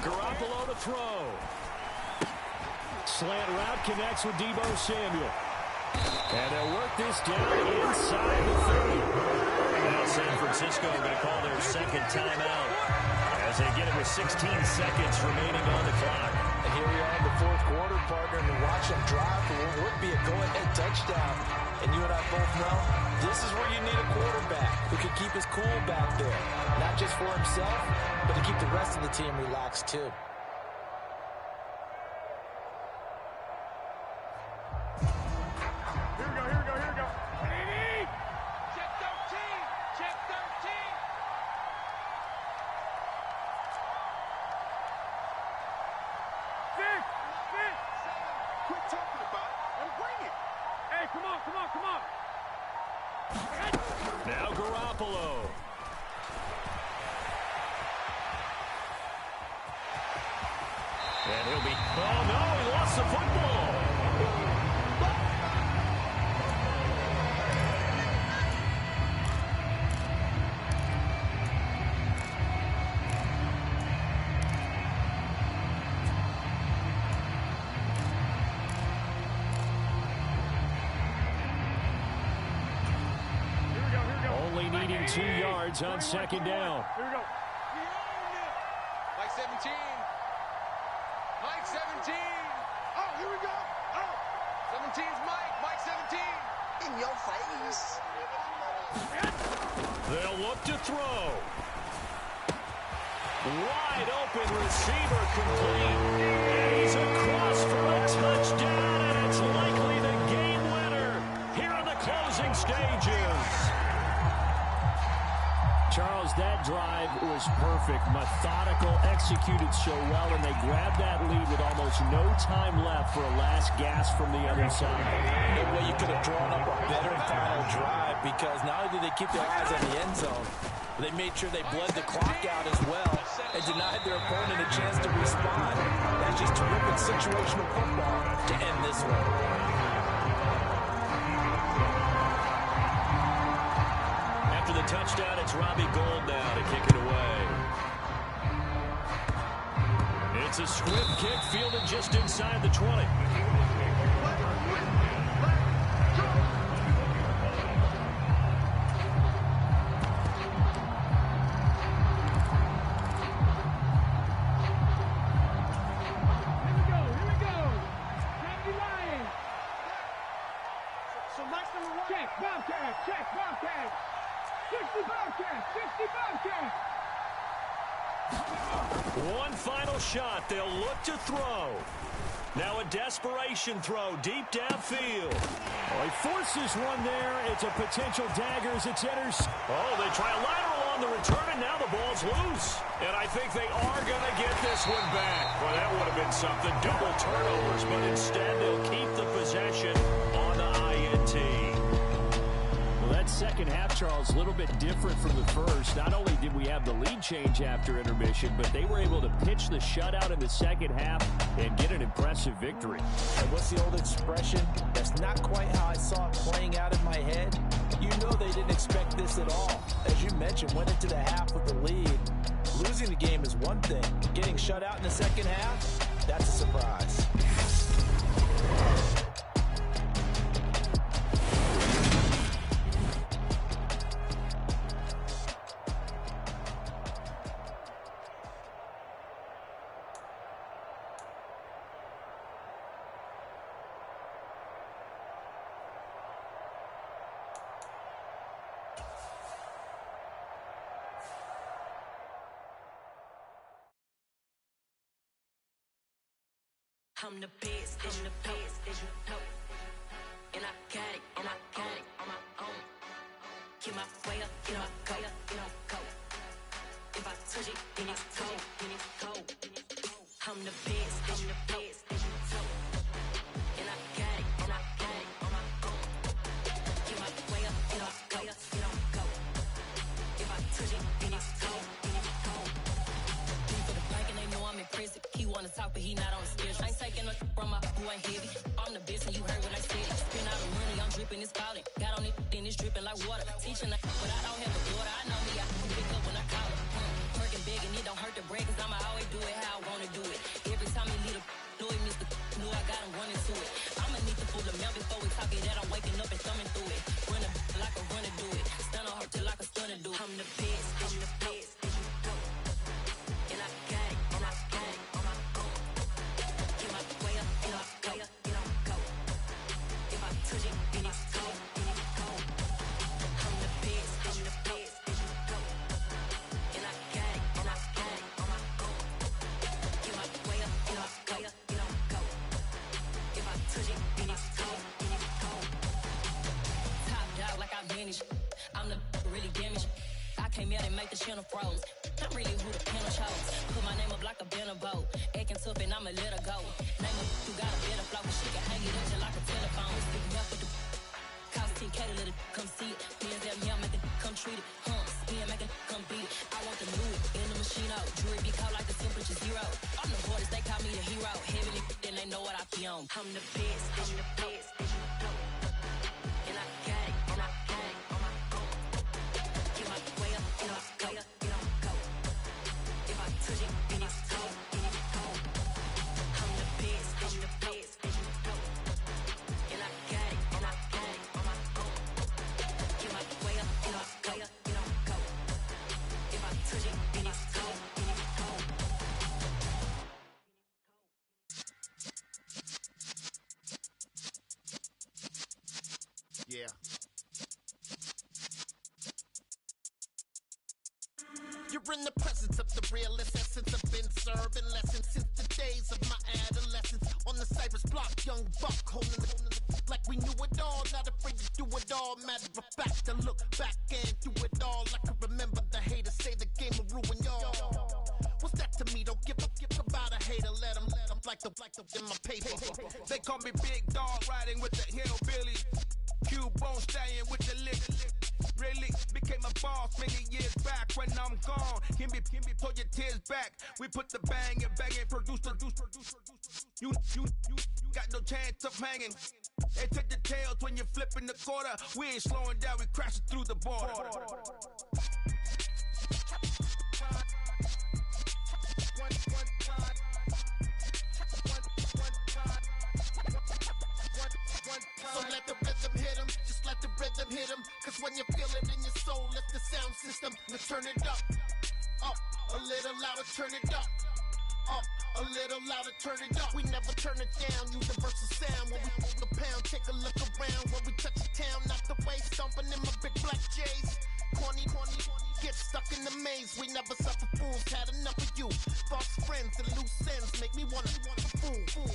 Garoppolo to throw. Slant route connects with Deebo Samuel. And they'll work this down inside the 30. Now San Francisco going to call their second timeout as they get it with 16 seconds remaining on the clock. And here we are in the fourth quarter, partner, and to watch them drive for what would be a go-ahead touchdown. And you and I both know this is where you need a quarterback who can keep his cool back there. Not just for himself, but to keep the rest of the team relaxed too. Now Garoppolo. And he'll be... Oh, no, he lost the football. Only needing 2 yards on second down. Here we go. Mike 17. Mike 17. Oh, here we go. Oh. 17's Mike. Mike 17. In your face. They'll look to throw. Wide open receiver complete. And he's across for a touchdown, and it's likely the game winner here in the closing stages. Charles, that drive was perfect, methodical, executed so well, and they grabbed that lead with almost no time left for a last gasp from the other side. No way you could have drawn up a better final drive, because not only did they keep their eyes on the end zone, but they made sure they bled the clock out as well and denied their opponent a chance to respond. That's just terrific situational football to end this one. After the touchdown, it's Robbie Gould now to kick it away. It's a swift kick fielded just inside the 20. One final shot. They'll look to throw. Now a desperation throw deep downfield. Oh, he forces one there. It's a potential dagger as it's enters. Oh, they try a lateral on the return, and now the ball's loose. And I think they are going to get this one back. Well, that would have been something. Double turnovers, but instead they'll keep the possession on the INT. Well, that second half, Charles, a little bit different from the first. Not only did we have the lead change after intermission, but they were able to pitch the shutout in the second half and get an impressive victory. And what's the old expression? That's not quite how I saw it playing out in my head. You know they didn't expect this at all. As you mentioned, went into the half with the lead. Losing the game is one thing. Getting shut out in the second half, that's a surprise. I'm the best, as you know. And I got it, on my own. Get my way up, get my go. If I touch it, then it's cold. I'm the best, as you know. And I got it, on my own. Get my way up, get my go. If I touch it, then it's cold. For the bike and they know I'm impressive. He wanna talk, but he not on the schedule. I ain't taking no from my who ain't heavy. I'm the best and you heard what I said. Spend all the money, I'm dripping, it's falling. Got on it, then it's dripping like water. Teaching but I don't have a daughter. I know me, I can pick up when I call her. Working big and it don't hurt the break, cause I'ma always do it how I wanna do it. Every time he lead a know he missed the know I got him running to it. I'ma need to pull the mail before we talk it that I'm waking up and thumbing through it. Run a like a runner do it. Stun on her till like a stunner do it. I'm the best, and I got it, on my own. Get my way up, get my go. If I touch it, then it's cold. I'm the best, and I got it, on my own. Get my way up, get my go. If I touch it, then it's cold. Top dog like I manage. I'm the really damaged. I came out and make the channel froze. I'm really who the panel chose. Put my name up like a banner boat. Acting tough and I'ma let her go. Name her, you got a better flow, cause she can hang it up just like a telephone. Stick me up with the cost 10K to let it come see it. Bands that me, I make it come treat it. Spin, make it come beat it. I want the new in the machine out. Jewelry be cold like the temperature 0. I'm the hardest, they call me the hero. Heavenly, then they know what I be on. I'm the best, as you know. And I got it, on my own. Get my way up, get my go. If I touch it, then it's cold. I'm the best, as you know. And I got it, on my own. Get my way up, get my go. If I touch it, then it's cold. Yeah. You're in the presence of the realest essence. I've been serving lessons since the days of my adolescence. On the Cypress block, young buck holding it like we knew it all. Not afraid to do it all. Matter of fact, to look back and do it all. I can remember the haters say the game will ruin y'all. What's that to me? Don't give about a hater. Let them like the in my paper. They call me Big Dog, riding with the hillbilly. Q-Bone stallion with the lick. Really became a boss many years back. When I'm gone, can be pull your tears back. We put the bang and produce. You got no chance of hanging. They take the tails when you're flipping the quarter. We ain't slowing down, we crashing through the border. So let the rhythm hit him, just let the rhythm hit him. Cause when you feel it in your soul, let the sound system, now turn it up, a little louder, turn it up, a little louder, turn it up. We never turn it down, universal sound. When we move the pound, take a look around. When we touch the town, not the way, stomping in my big black J's. Corny, get stuck in the maze. We never suffer fools, had enough of you. False friends and loose ends make me wanna fool.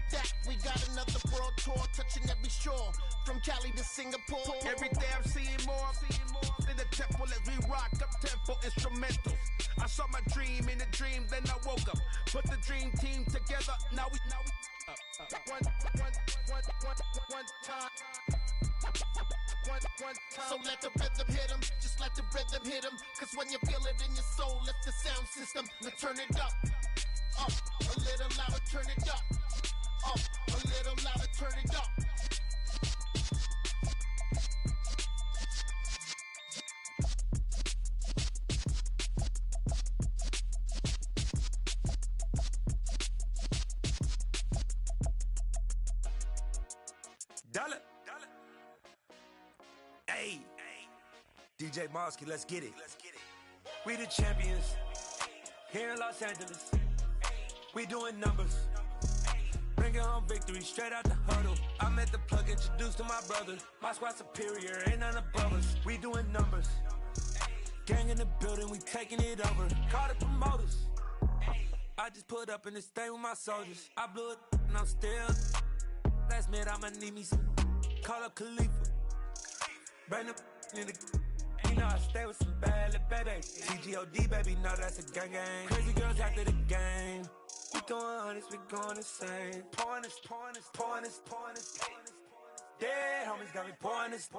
That we got another world tour, touching every shore, from Cali to Singapore. Every day I'm seeing more in the temple as we rock up tempo instrumentals. I saw my dream in a dream, then I woke up. Put the dream team together, now we one time. So let the rhythm hit him, just let the rhythm hit him. Cause when you feel it in your soul, let the sound system, now turn it up, a little louder, turn it up, a little louder, turn it up. Dollar. Hey, DJ Mosky, let's get it. We the champions here in Los Angeles. We doing numbers, bringing home victory straight out the huddle. I'm at the plug, introduced to my brother. My squad superior, ain't none above us. We doing numbers, gang in the building, we taking it over. Call the promoters, I just put up in this thing with my soldiers. I blew it and I'm still. Last minute I'ma need me some. Call up Khalifa. Bring the in the. You know I stay with some bad little baby. TGOD baby, know that's a gang gang. Crazy girls after the game. We throwing hundreds, we going insane. Pouring this. Dead homies got me pouring this.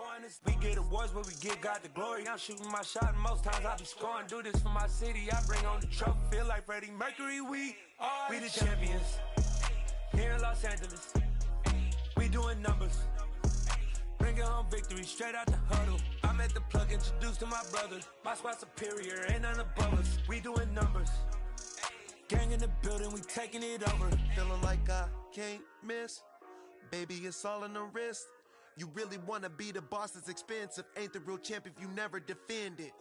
We get awards where we give God the glory. I'm shooting my shot and most times I be scoring. Do this for my city, I bring on the trophy. Feel like Freddie Mercury, we the champions. Here in Los Angeles, we doing numbers. Bringing home victory straight out the huddle. I'm at the plug, introduced to my brothers. My squad superior, ain't none above us. We doing numbers. Gang in the building, we taking it over. Feeling like I can't miss. Baby, it's all in the wrist. You really wanna be the boss, it's expensive. Ain't the real champ if you never defend it.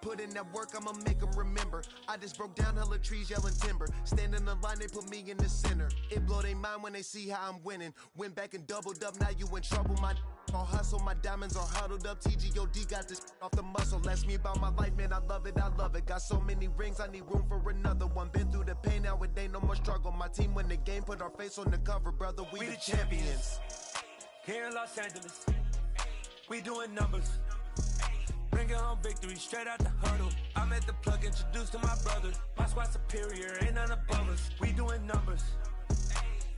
Put in that work, I'ma make them remember. I just broke down hella trees, yelling timber. Stand in the line, they put me in the center. It blow their mind when they see how I'm winning. Went back and doubled up, now you in trouble. My all hustle, my diamonds are huddled up. TGOD got this off the muscle. Ask me about my life, man, I love it. Got so many rings, I need room for another one. Been through the pain, now it ain't no more struggle. My team win the game, put our face on the cover, brother. We the champions. Here in Los Angeles, we doing numbers. Bringing home victory straight out the huddle. I'm at the plug, introduced to my brothers. My squad superior, ain't none above us. We doing numbers.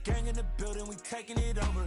Gang in the building, we taking it over.